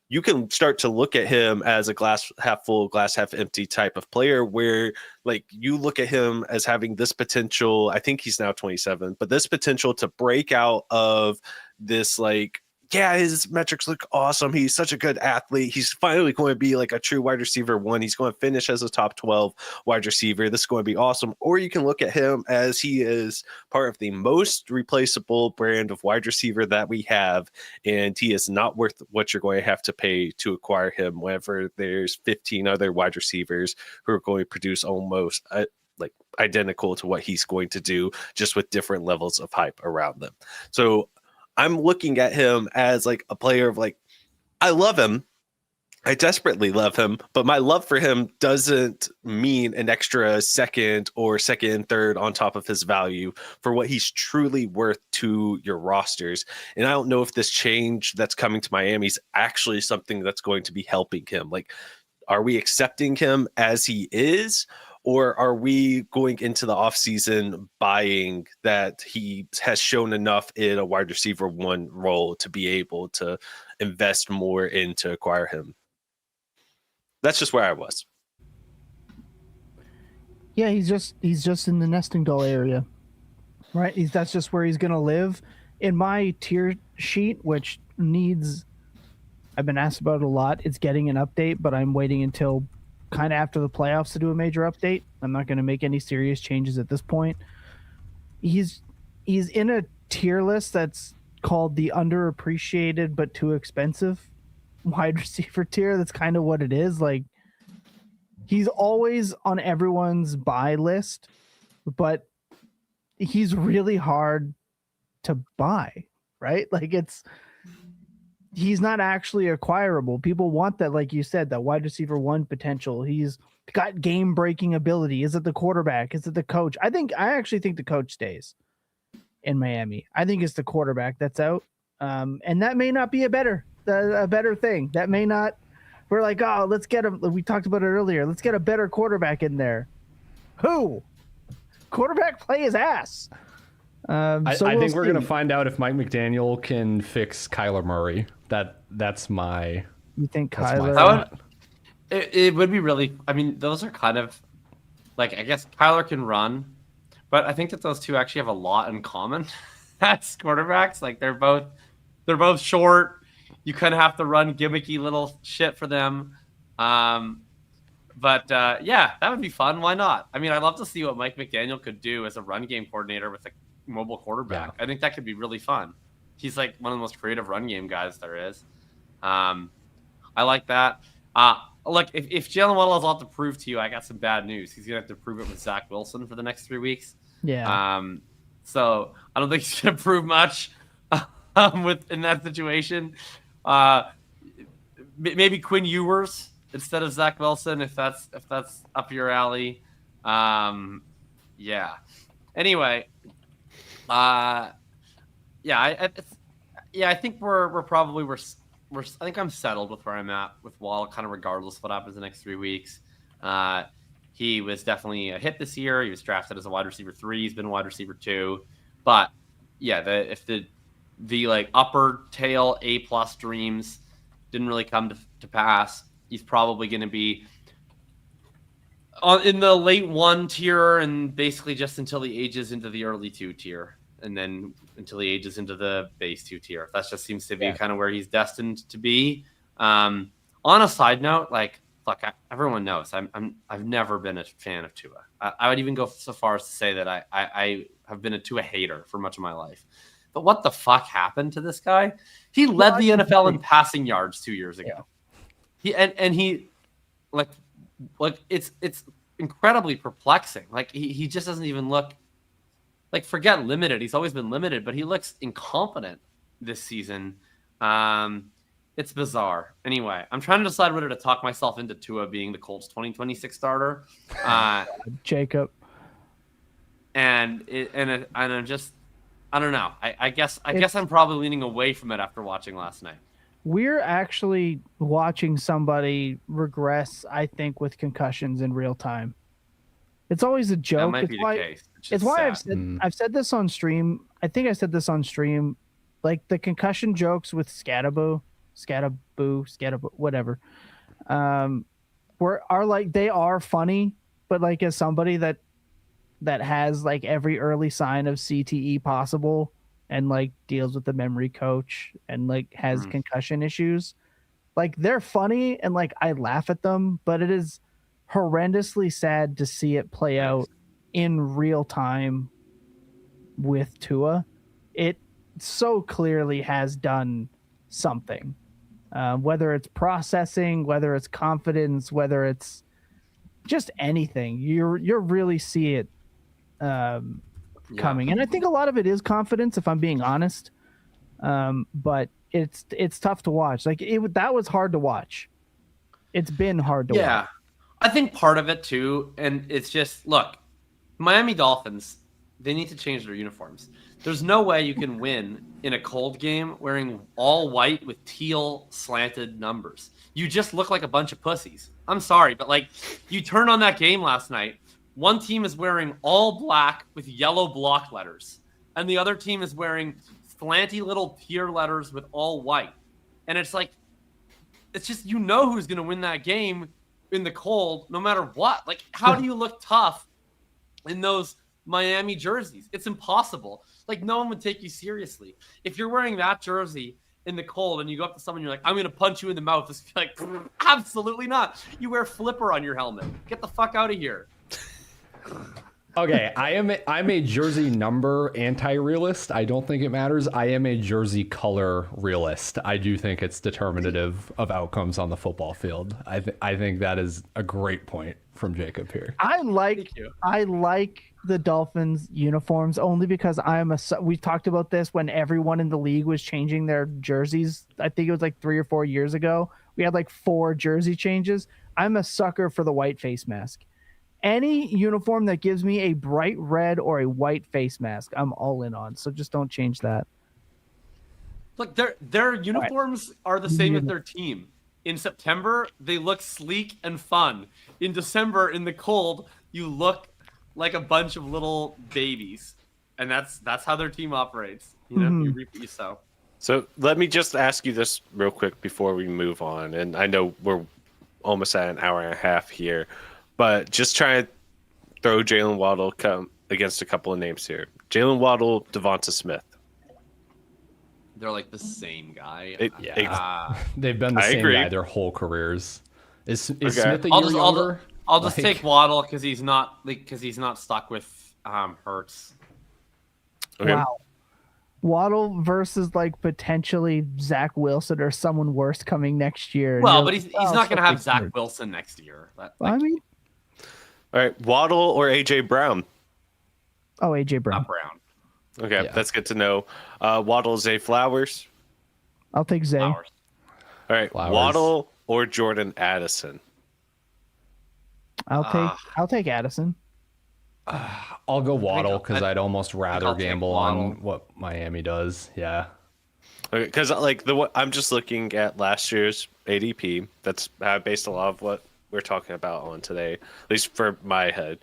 you can start to look at him as a glass half full, glass half empty type of player where like you look at him as having this potential. I think he's now 27, but this potential to break out of this, like, yeah, his metrics look awesome. He's such a good athlete. He's finally going to be like a true wide receiver 1. He's going to finish as a top 12 wide receiver. This is going to be awesome. Or you can look at him as he is part of the most replaceable brand of wide receiver that we have, and he is not worth what you're going to have to pay to acquire him whenever there's 15 other wide receivers who are going to produce almost like identical to what he's going to do, just with different levels of hype around them. So I'm looking at him as like a player of like, I love him. I desperately love him, but my love for him doesn't mean an extra second or second and third on top of his value for what he's truly worth to your rosters. And I don't know if this change that's coming to Miami is actually something that's going to be helping him. Like, are we accepting him as he is? Or are we going into the offseason buying that he has shown enough in a wide receiver 1 role to be able to invest more in to acquire him? That's just where I was. Yeah, he's just in the nesting doll area, right? That's just where he's going to live. In my tier sheet, which I've been asked about it a lot, it's getting an update, but I'm waiting until kind of after the playoffs to do a major update. I'm not going to make any serious changes at this point. He's in a tier list that's called the underappreciated but too expensive wide receiver tier. That's kind of what it is. Like, he's always on everyone's buy list, but he's really hard to buy, right? Like, he's not actually acquirable. People want that, like you said, that wide receiver 1 potential. He's got game breaking ability. Is it the quarterback? Is it the coach? I actually think the coach stays in Miami. I think it's the quarterback that's out. And that may not be a better thing. That may not. We're like, oh, let's get him. We talked about it earlier. Let's get a better quarterback in there. Who? Quarterback play his ass. I think we're going to find out if Mike McDaniel can fix Kyler Murray. That's my. You think Kyler? It would be really. I mean, those are kind of like, I guess Kyler can run, but I think that those two actually have a lot in common as quarterbacks. Like they're both short. You kind of have to run gimmicky little shit for them. But yeah, that would be fun. Why not? I mean, I'd love to see what Mike McDaniel could do as a run game coordinator with a mobile quarterback. Yeah. I think that could be really fun. He's like one of the most creative run game guys there is. I like that. Look, if Jaylen Waddle has a lot to prove to you, I got some bad news. He's gonna have to prove it with Zach Wilson for the next 3 weeks. Yeah. So I don't think he's gonna prove much in that situation. Maybe Quinn Ewers instead of Zach Wilson if that's up your alley. Yeah. Anyway, I think I think I'm settled with where I'm at with Waddle, kind of regardless of what happens the next 3 weeks. He was definitely a hit this year. He was drafted as a wide receiver 3. He's been a wide receiver 2. But yeah, if the like upper tail A+ dreams didn't really come to pass, he's probably going to be in the late 1 tier and basically just until he ages into the early 2 tier. And then until he ages into the base 2 tier. That just seems to be kind of where he's destined to be. On a side note, like, look, everyone knows I've never been a fan of Tua. I would even go so far as to say that I have been a Tua hater for much of my life. But what the fuck happened to this guy? He led the NFL in passing yards 2 years ago. He it's incredibly perplexing. Like he just doesn't even look. Like, forget limited. He's always been limited, but he looks incompetent this season. It's bizarre. Anyway, I'm trying to decide whether to talk myself into Tua being the Colts 2026 starter. Jakob. And I'm just, I don't know. I guess I'm probably leaning away from it after watching last night. We're actually watching somebody regress, I think, with concussions in real time. It's always a joke. That might be the case. It's why I've said this on stream. I think I said this on stream. Like the concussion jokes with Scattaboo, whatever. Are like they are funny, but like as somebody that has like every early sign of CTE possible and like deals with the memory coach and like has concussion issues, like they're funny and like I laugh at them, but it is horrendously sad to see it play out in real time with Tua. It so clearly has done something, whether it's processing, whether it's confidence, whether it's just anything. You really see it coming, and I think a lot of it is confidence, if I'm being honest. But it's tough to watch. Like that was hard to watch. It's been hard to watch. Yeah. I think part of it too, and it's just, look, Miami Dolphins, they need to change their uniforms. There's no way you can win in a cold game wearing all white with teal slanted numbers. You just look like a bunch of pussies. I'm sorry, but like you turn on that game last night, one team is wearing all black with yellow block letters, and the other team is wearing slanty little tier letters with all white. And it's like, it's just, you know who's going to win that game in the cold, no matter what. Like, how do you look tough in those Miami jerseys? It's impossible. Like, no one would take you seriously. If you're wearing that jersey in the cold and you go up to someone, you're like, I'm going to punch you in the mouth. It's like, absolutely not. You wear flipper on your helmet. Get the fuck out of here. Okay, I'm a jersey number anti-realist. I don't think it matters. I am a jersey color realist. I do think it's determinative of outcomes on the football field. I think that is a great point from Jakob here. I like the Dolphins uniforms only because we talked about this when everyone in the league was changing their jerseys. I think it was like 3 or 4 years ago. We had like 4 jersey changes. I'm a sucker for the white face mask. Any uniform that gives me a bright red or a white face mask, I'm all in on. So just don't change that. Look, their uniforms are the same as their team. In September, they look sleek and fun. In December, in the cold, you look like a bunch of little babies. And that's how their team operates. You know, you reap what you sow. So let me just ask you this real quick before we move on. And I know we're almost at an hour and a half here. But just trying to throw Jaylen Waddle against a couple of names here. Jaylen Waddle, Devonta Smith. They're like the same guy. They've been the same agree. guy their whole careers. Is Okay. Smith a I'll year just younger? I'll just take Waddle because he's not stuck with Hurts. Okay. Wow. Waddle versus like potentially Zach Wilson or someone worse coming next year. Well, but he's not going to have Zach Wilson next year. I mean, All right, Waddle or AJ Brown? oh, AJ Brown. Not Brown. Okay, Yeah. that's good to know. Waddle, Zay Flowers. I'll take Zay. Flowers. All right, Flowers. Waddle or Jordan Addison. I'll take Addison. I'll go Waddle because I'd almost I'll rather take gamble Waddle. on what Miami does. Yeah. Because I'm just looking at last year's ADP. That's based a lot of what we're talking about on today, at least for my head.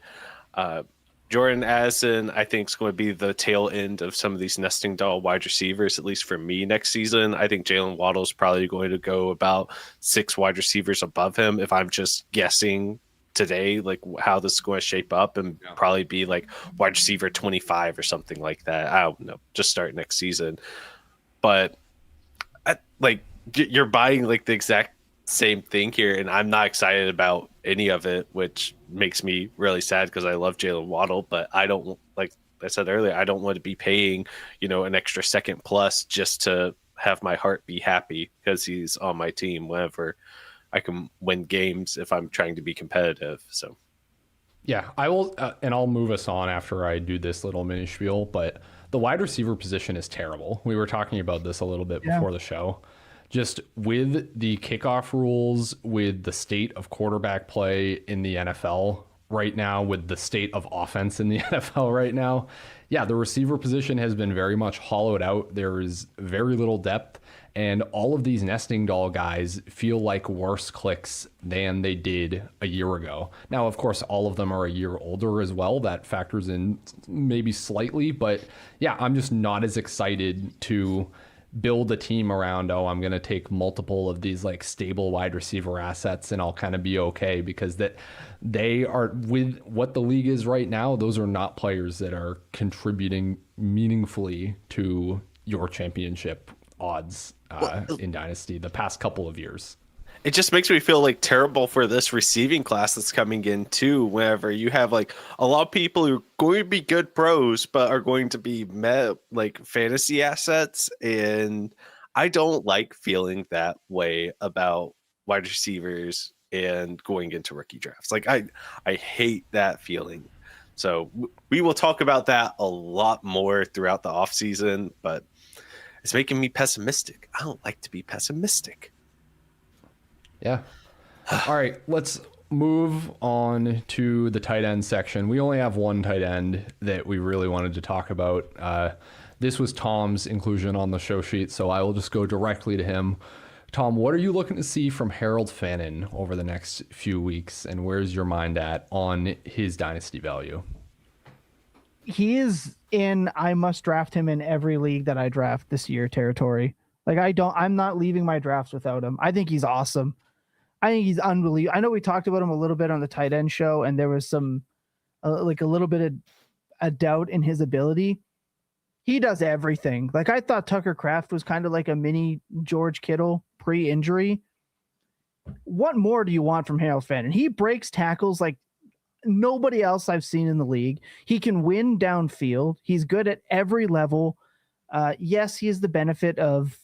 Jordan Addison, I think, is going to be the tail end of some of these nesting doll wide receivers, at least for me next season. I think Jaylen Waddle is probably going to go about 6 wide receivers above him if I'm just guessing today, like how this is going to shape up, and probably be like wide receiver 25 or something like that. I don't know, just start next season. But you're buying like the exact same thing here, and I'm not excited about any of it, which makes me really sad because I love Jaylen Waddle, but I don't, like I said earlier, I don't want to be paying, an extra second plus just to have my heart be happy because he's on my team whenever I can win games if I'm trying to be competitive. So Yeah, I will, and I'll move us on after I do this little mini spiel, but the wide receiver position is terrible. We were talking about this a little bit before the show. Just with the kickoff rules, with the state of quarterback play in the NFL right now, with the state of offense in the NFL right now, the receiver position has been very much hollowed out. There is very little depth, and all of these nesting doll guys feel like worse clicks than they did a year ago. Now, of course, all of them are a year older as well. That factors in maybe slightly, but I'm just not as excited to build a team around, I'm going to take multiple of these like stable wide receiver assets and I'll kind of be okay, because that they are, with what the league is right now, those are not players that are contributing meaningfully to your championship odds in Dynasty the past couple of years. it just makes me feel like terrible for this receiving class that's coming in too, whenever you have like a lot of people who are going to be good pros but are going to be like fantasy assets, and I don't like feeling that way about wide receivers and going into rookie drafts. Like I hate that feeling. So we will talk about that a lot more throughout the offseason, but it's making me pessimistic. I don't like to be pessimistic. Yeah. All right, let's move on to the tight end section. We only have one tight end that we really wanted to talk about. This was Tom's inclusion on the show sheet, so I will just go directly to him. Tom, what are you looking to see from Harold Fannin over the next few weeks, and where's your mind at on his dynasty value? He is in I must draft him in every league that I draft this year territory. Like I'm not leaving my drafts without him. I think he's awesome. I think he's unbelievable. I know we talked about him a little bit on the tight end show, and there was some like a little bit of a doubt in his ability. He does everything. Like I thought Tucker Kraft was kind of like a mini George Kittle pre-injury. What more do you want from Harold Fannin? He breaks tackles like nobody else I've seen in the league. He can win downfield. He's good at every level. Yes, he has the benefit of,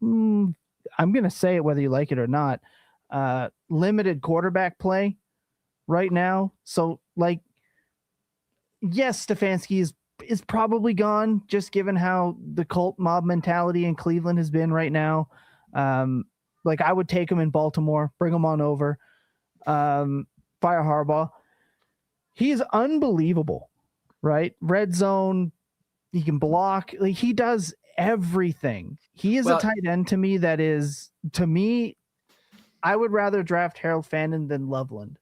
I'm going to say it whether you like it or not, limited quarterback play right now. So like, yes, Stefanski is probably gone, just given how the cult mob mentality in Cleveland has been right now. Like I would take him in Baltimore, bring him on over, fire Harbaugh. He is unbelievable, right? Red zone, he can block. Like he does everything. He is a tight end to me that is, to me, I would rather draft Harold Fannin than Loveland,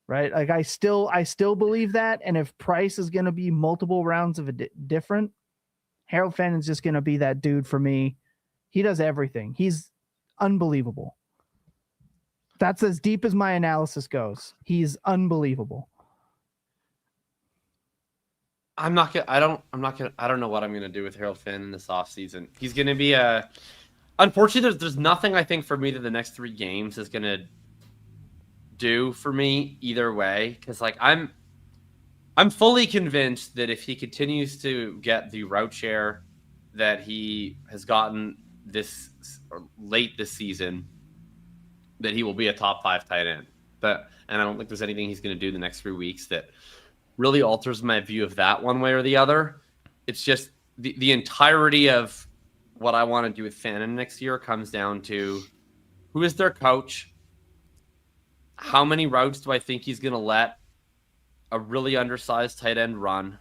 right? Like I still believe that. And if Price is going to be multiple rounds of a different, Harold Fannin's just going to be that dude for me. He does everything. He's unbelievable. That's as deep as my analysis goes. He's unbelievable. I'm not gonna. I don't know what I'm gonna do with Harold Fannin this offseason. He's gonna be a. Unfortunately, there's nothing I think for me that the next 3 games is gonna do for me either way. Because like I'm fully convinced that if he continues to get the route share that he has gotten this late this season, that he will be a top 5 tight end. And I don't think there's anything he's going to do the next 3 weeks that really alters my view of that one way or the other. It's just the entirety of what I want to do with Fannin next year comes down to who is their coach, how many routes do I think he's going to let a really undersized tight end run,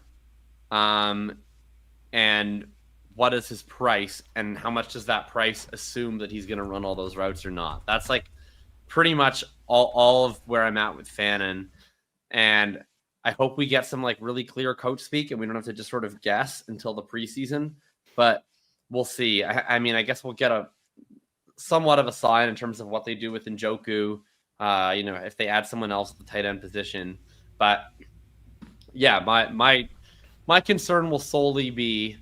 and what is his price, and how much does that price assume that he's going to run all those routes or not? That's like pretty much all of where I'm at with Fannin. And I hope we get some like really clear coach speak and we don't have to just sort of guess until the preseason, but we'll see. I mean, I guess we'll get a somewhat of a sign in terms of what they do with Njoku, if they add someone else at the tight end position. But yeah, my concern will solely be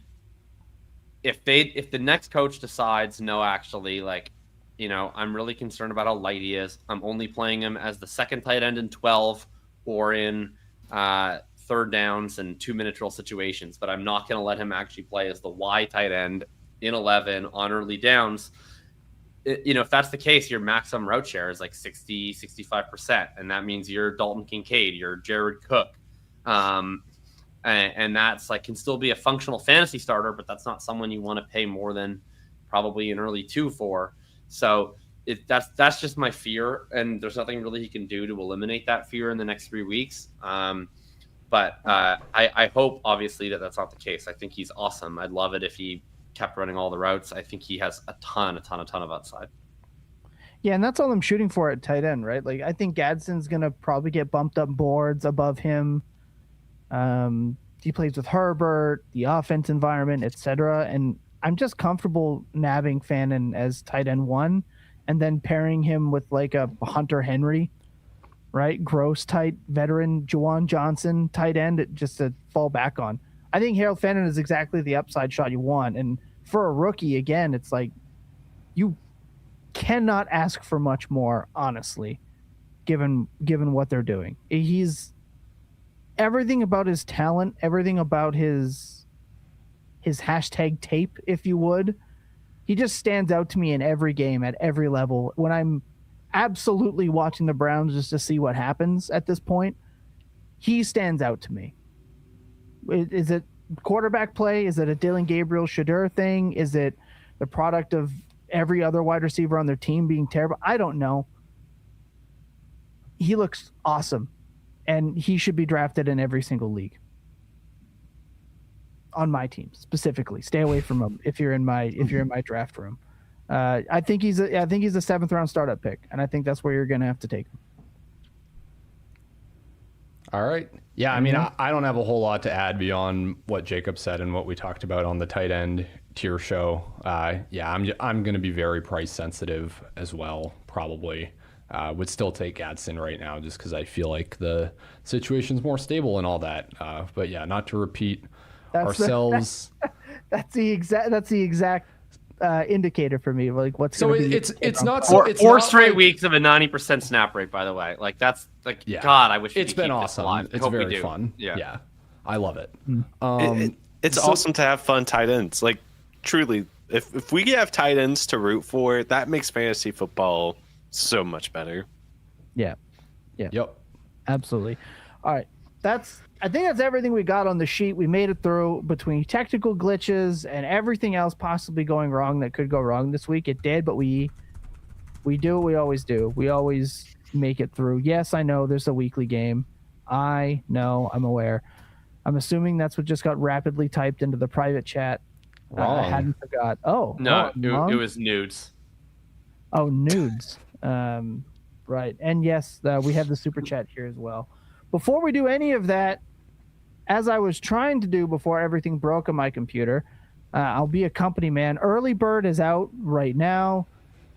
if the next coach decides, no, actually, like, I'm really concerned about how light he is. I'm only playing him as the second tight end in 12 or in third downs and 2-minute drill situations, but I'm not going to let him actually play as the Y tight end in 11 on early downs. If that's the case, your maximum route share is like 65%. And that means you're Dalton Kincaid, you're Jared Cook. And that's like, can still be a functional fantasy starter, but that's not someone you want to pay more than probably an early 2 for. So that's just my fear. And there's nothing really he can do to eliminate that fear in the next 3 weeks. But I hope obviously that's not the case. I think he's awesome. I'd love it if he kept running all the routes. I think he has a ton of upside. Yeah, and that's all I'm shooting for at tight end, right? Like, I think Gadsden's going to probably get bumped up boards above him. He plays with Herbert, the offense environment, etc. And I'm just comfortable nabbing Fannin as tight end 1 and then pairing him with like a Hunter Henry, right? Gross tight veteran Juwan Johnson tight end just to fall back on. I think Harold Fannin is exactly the upside shot you want. And for a rookie, again, it's like you cannot ask for much more, honestly, given what they're doing. He's everything about his talent, everything about his hashtag tape, if you would. He just stands out to me in every game at every level. When I'm absolutely watching the Browns just to see what happens at this point, he stands out to me. Is it quarterback play? Is it a Dylan Gabriel Shadur thing? Is it the product of every other wide receiver on their team being terrible? I don't know. He looks awesome, and he should be drafted in every single league. On my team specifically, stay away from him if you're in my draft room. I think he's a 7th round startup pick, and I think that's where you're going to have to take him. All right. Yeah, I mean, I don't have a whole lot to add beyond what Jakob said and what we talked about on the tight end tier show. I'm going to be very price sensitive as well, probably. Would still take Gadsden right now just because I feel like the situation's more stable and all that. But yeah, not to repeat ourselves. That's the exact indicator for me. Like what's so going to be. It's not four straight weeks of a 90% snap rate. By the way, like that's like God. I wish it's been awesome. It's very fun. Yeah, I love it. It's awesome to have fun tight ends. Like truly, if we have tight ends to root for, that makes fantasy football so much better. Yeah. Yep. Absolutely. All right. I think that's everything we got on the sheet. We made it through between technical glitches and everything else possibly going wrong that could go wrong this week. It did, but we do what we always do. We always make it through. Yes, I know there's a weekly game. I know. I'm aware. I'm assuming that's what just got rapidly typed into the private chat. Wrong. I hadn't forgot. Oh, no, it was nudes. Oh, nudes. Right. And yes, we have the super chat here as well. Before we do any of that, as I was trying to do before everything broke on my computer, I'll be a company man. Early Bird is out right now.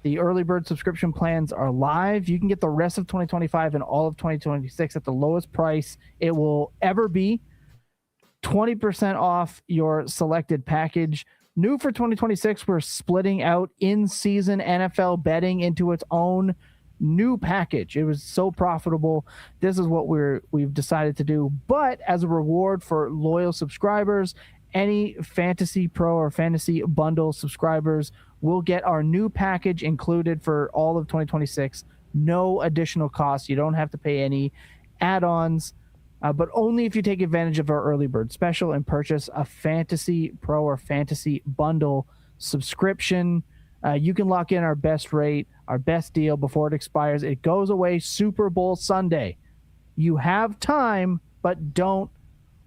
The Early Bird subscription plans are live. You can get the rest of 2025 and all of 2026 at the lowest price it will ever be. 20% off your selected package. New for 2026, we're splitting out in-season NFL betting into its own new package. It was so profitable. This is what we've decided to do. But as a reward for loyal subscribers, any Fantasy Pro or Fantasy Bundle subscribers will get our new package included for all of 2026. No additional cost. You don't have to pay any add-ons, but only if you take advantage of our early bird special and purchase a Fantasy Pro or Fantasy Bundle subscription. You can lock in our best rate, our best deal before it expires. It goes away Super Bowl Sunday. You have time, but don't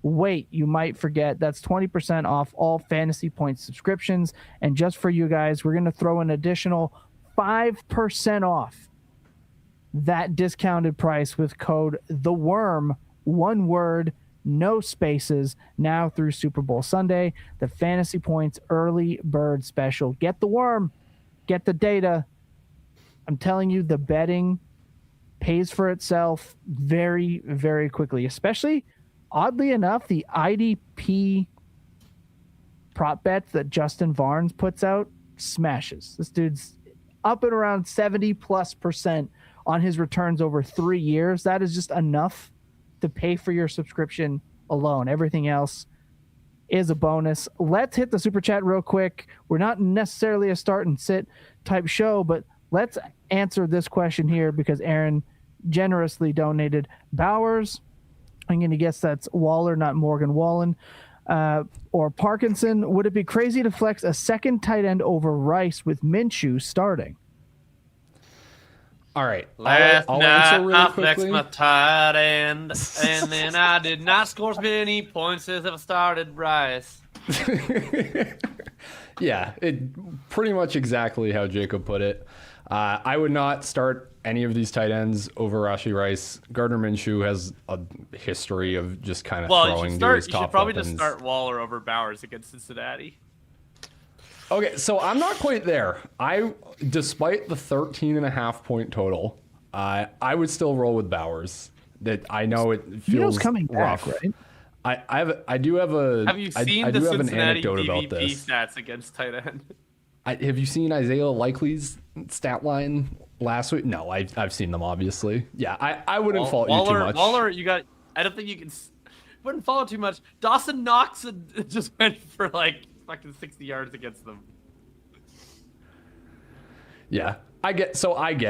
wait. You might forget. That's 20% off all Fantasy Points subscriptions. And just for you guys, we're going to throw an additional 5% off that discounted price with code THEWORM, one word, no spaces, now through Super Bowl Sunday. The Fantasy Points early bird special. Get the worm, get the data. I'm telling you, the betting pays for itself very, very quickly, especially, oddly enough, the IDP prop bets that Justin Varnes puts out smashes. This dude's up and around 70+% on his returns over 3 years. That is just enough to pay for your subscription alone. Everything else is a bonus. Let's hit the super chat real quick. We're not necessarily a start and sit type show, but let's answer this question here because Aaron generously donated. Bowers, I'm going to guess that's Waller, not Morgan Wallen, or Parkinson. Would it be crazy to flex a second tight end over Rice with Minshew starting? All right. Last I'll night answer really I flexed quickly. my tight end, and then I did not score as many points as if I started Rice. Yeah, it pretty much exactly how Jakob put it. I would not start any of these tight ends over Rashee Rice. Gardner Minshew has a history of just kind of throwing to his top You should probably weapons. just start Waller over Bowers against Cincinnati. Okay, so I'm not quite there. Despite the 13.5 point total, I would still roll with Bowers. That I know it feels Vito's coming rough. back, right? I do have a. Have you I seen do the have an Cincinnati anecdote about DVP this. stats against tight end? Have you seen Isaiah Likely's stat line last week? No, I've seen them obviously. Yeah, I wouldn't fault you too much. Waller, I don't think you can. Wouldn't follow too much. Dawson Knox just went for like fucking 60 yards against them. Yeah, I get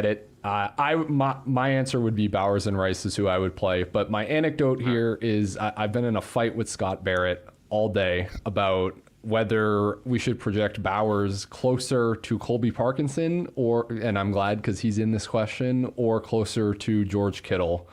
it. My answer would be Bowers and Rice is who I would play. But my anecdote here is I've been in a fight with Scott Barrett all day about whether we should project Bowers closer to Colby Parkinson and I'm glad because he's in this question, or closer to George Kittle.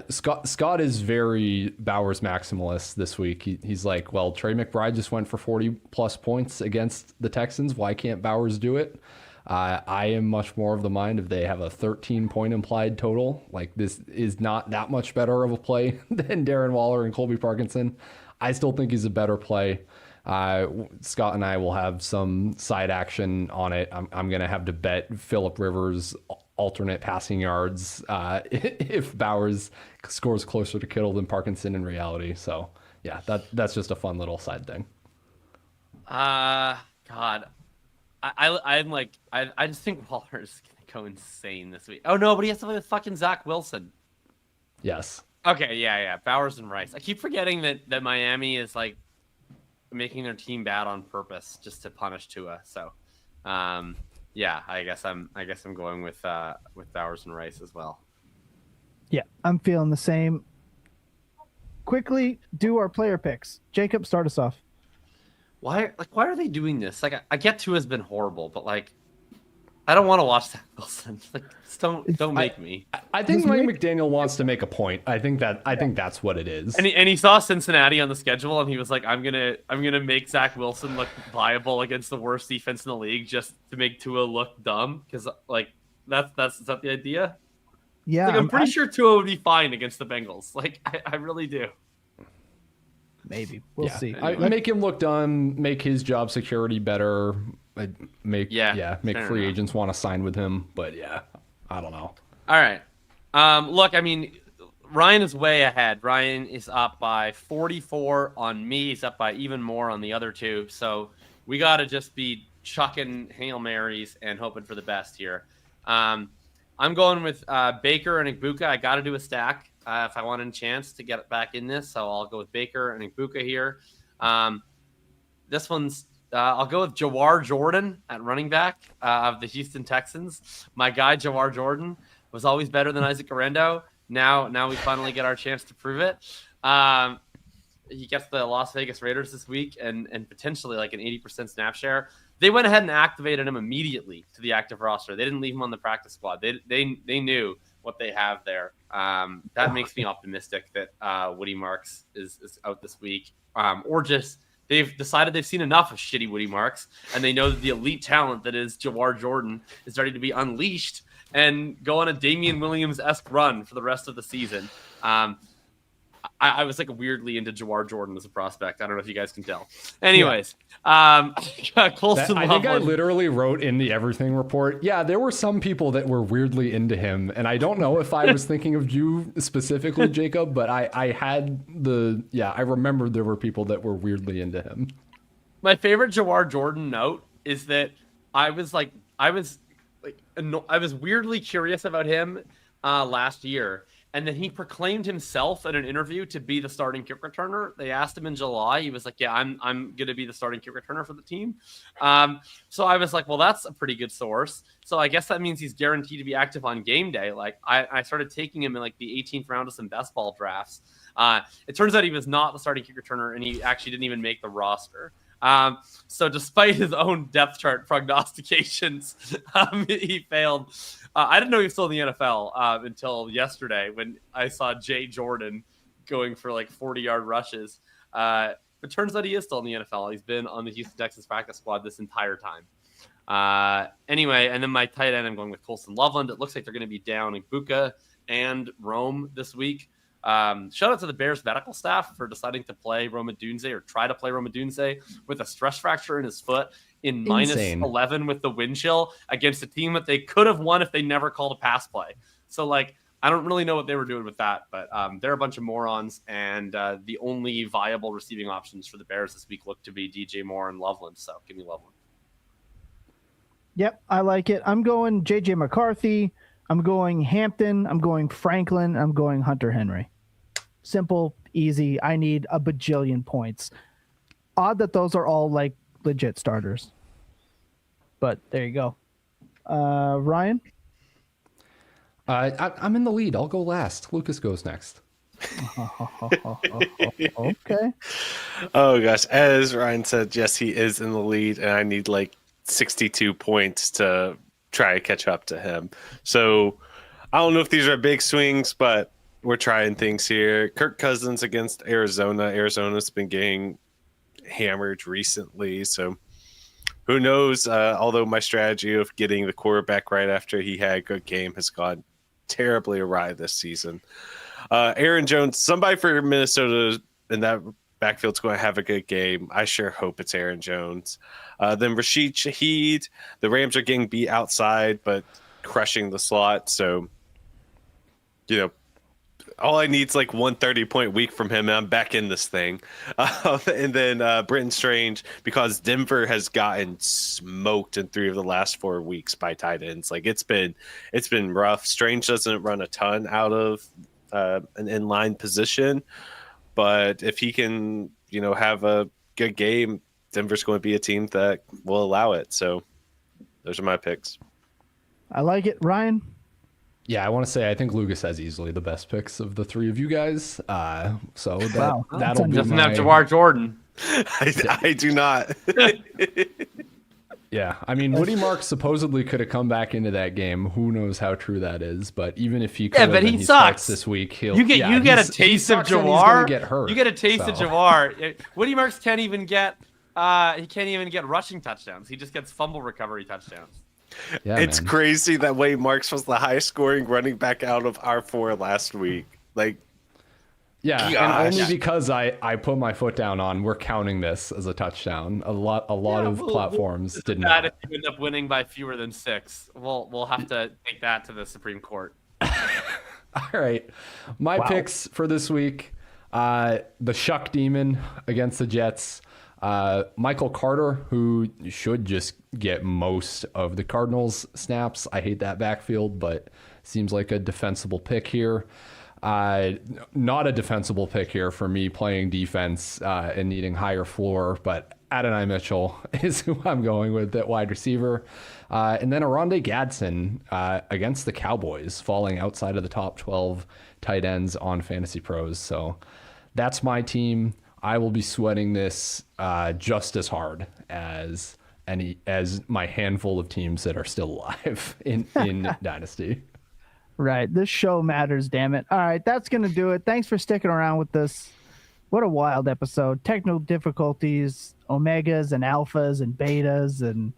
Scott is very Bowers maximalist this week. He's like, well, Trey McBride just went for 40 plus points against the Texans. Why can't Bowers do it? I am much more of the mind if they have a 13-point implied total. Like, this is not that much better of a play than Darren Waller and Colby Parkinson. I still think he's a better play. Scott and I will have some side action on it. I'm going to have to bet Phillip Rivers alternate passing yards if Bowers scores closer to Kittle than Parkinson in reality. So, yeah, that's just a fun little side thing. God. I just think Waller's gonna go insane this week. Oh no, but he has to play with fucking Zach Wilson. Yes. Okay, yeah. Bowers and Rice. I keep forgetting that Miami is like making their team bad on purpose just to punish Tua. So, yeah, I guess I'm going with Bowers and Rice as well. Yeah, I'm feeling the same. Quickly do our player picks. Jacob, start us off. Why are they doing this? Like, I get Tua's been horrible, but like, I don't want to watch Zach Wilson. Like, just don't make me. I think Mike McDaniel wants to make a point. I think that's what it is. And he saw Cincinnati on the schedule, and he was like, "I'm gonna make Zach Wilson look viable against the worst defense in the league, just to make Tua look dumb." Because like is that the idea? Yeah, Like, I'm pretty sure Tua would be fine against the Bengals. Like, I really do. Maybe we'll see. Make him look dumb. Make his job security better. Make free enough. agents want to sign with him. But yeah, I don't know. All right. Look, I mean, Ryan is way ahead. Ryan is up by 44 on me. He's up by even more on the other two. So we got to just be chucking Hail Marys and hoping for the best here. I'm going with Baker and Egbuka. I got to do a stack if I want a chance to get back in this. So I'll go with Baker and Egbuka here. This one's I'll go with Jawar Jordan at running back of the Houston Texans. My guy, Jawar Jordan, was always better than Isaac Orendo. Now we finally get our chance to prove it. He gets the Las Vegas Raiders this week and potentially like an 80% snap share. They went ahead and activated him immediately to the active roster. They didn't leave him on the practice squad. They knew what they have there. That makes me optimistic that Woody Marks is out this week. Or just they've decided they've seen enough of shitty Woody Marks, and they know that the elite talent that is Jawar Jordan is ready to be unleashed and go on a Damian Williams-esque run for the rest of the season. I was like weirdly into Jawar Jordan as a prospect. I don't know if you guys can tell. Anyways, Colston I think I literally wrote in the everything report, yeah, there were some people that were weirdly into him. And I don't know if I was thinking of you specifically, Jacob, but I remembered there were people that were weirdly into him. My favorite Jawar Jordan note is that I was weirdly curious about him last year. And then he proclaimed himself in an interview to be the starting kick returner. They asked him in July. He was like, yeah, I'm going to be the starting kick returner for the team. So I was like, well, that's a pretty good source. So I guess that means he's guaranteed to be active on game day. Like I started taking him in like the 18th round of some best ball drafts. It turns out he was not the starting kick returner, and he actually didn't even make the roster. So despite his own depth chart prognostications, he failed. I didn't know he was still in the NFL until yesterday when I saw Jay Jordan going for like 40-yard rushes. It turns out he is still in the NFL. He's been on the Houston Texans practice squad this entire time. Anyway, and then my tight end, I'm going with Colston Loveland. It looks like they're going to be down Egbuka and Rome this week. Shout out to the Bears medical staff for deciding to play Rome Odunze or try to play Rome Odunze with a stress fracture in his foot in minus 11 with the wind chill against a team that they could have won if they never called a pass play. So like, I don't really know what they were doing with that, but they're a bunch of morons. And the only viable receiving options for the Bears this week look to be DJ Moore and Loveland. So give me Loveland. Yep, I like it. I'm going JJ McCarthy. I'm going Hampton. I'm going Franklin. I'm going Hunter Henry. Simple, easy. I need a bajillion points. Odd that those are all like legit starters. But there you go. Ryan? I'm in the lead. I'll go last. Lucas goes next. Okay. Oh, gosh. As Ryan said, yes, he is in the lead, and I need like 62 points to try to catch up to him. So I don't know if these are big swings, but we're trying things here. Kirk Cousins against Arizona. Arizona's been getting hammered recently, so who knows? Although my strategy of getting the quarterback right after he had a good game has gone terribly awry this season. Aaron Jones, somebody for Minnesota in that backfield's going to have a good game. I sure hope it's Aaron Jones. Then Rashid Shaheed. The Rams are getting beat outside, but crushing the slot. So, all I need is like 130-point week from him, and I'm back in this thing. And then Britton Strange, because Denver has gotten smoked in 3 of the last 4 weeks by tight ends. Like it's been rough. Strange doesn't run a ton out of an inline position, but if he can, have a good game, Denver's going to be a team that will allow it. So those are my picks. I like it. Ryan? Yeah, I want to say I think Lucas has easily the best picks of the 3 of you guys. So that'll be doesn't have Jawar Jordan. I do not. Yeah, I mean, Woody Marks supposedly could have come back into that game. Who knows how true that is? But even if he could, but he sucks this week. You get a taste of Jawar. Get hurt, you get a taste of Jawar. Woody Marks can't even get rushing touchdowns. He just gets fumble recovery touchdowns. Yeah, it's crazy that Wade Marks was the highest scoring running back out of our 4 last week. Like, yeah, and only because I put my foot down on we're counting this as a touchdown. A lot of platforms did not. If you end up winning by fewer than 6, we'll have to take that to the Supreme Court. All right. My picks for this week, the Shough Demon against the Jets. Michael Carter, who should just get most of the Cardinals snaps. I hate that backfield, but seems like a defensible pick here. Not a defensible pick here for me playing defense and needing higher floor, but Adonai Mitchell is who I'm going with at wide receiver. And then Aronde Gadsden against the Cowboys, falling outside of the top 12 tight ends on Fantasy Pros. So that's my team. I will be sweating this just as hard as my handful of teams that are still alive in Dynasty. Right. This show matters, damn it. All right, that's going to do it. Thanks for sticking around with us. What a wild episode. Technical difficulties, omegas and alphas and betas and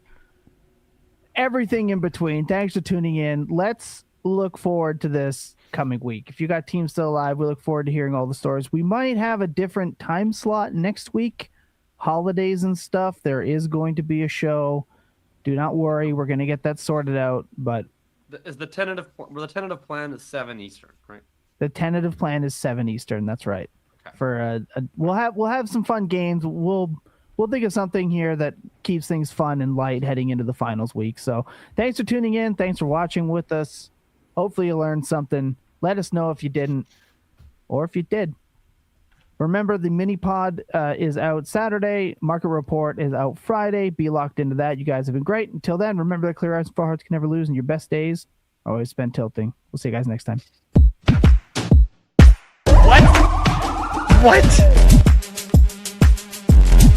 everything in between. Thanks for tuning in. Let's look forward to this coming week. If you got teams still alive, we look forward to hearing all the stories. We might have a different time slot next week. Holidays and stuff. There is going to be a show. Do not worry. We're going to get that sorted out, but Is the tentative plan is 7 Eastern, right? the tentative plan is 7 Eastern. That's right. Okay. For we'll have some fun games. We'll think of something here that keeps things fun and light heading into the finals week. So thanks for tuning in. Thanks for watching with us. Hopefully you learned something. Let us know if you didn't or if you did. Remember, the mini pod is out Saturday. Market Report is out Friday. Be locked into that. You guys have been great. Until then, remember that clear eyes and far hearts can never lose, and your best days are always spent tilting. We'll see you guys next time. What?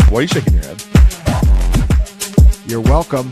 Why are you shaking your head? You're welcome.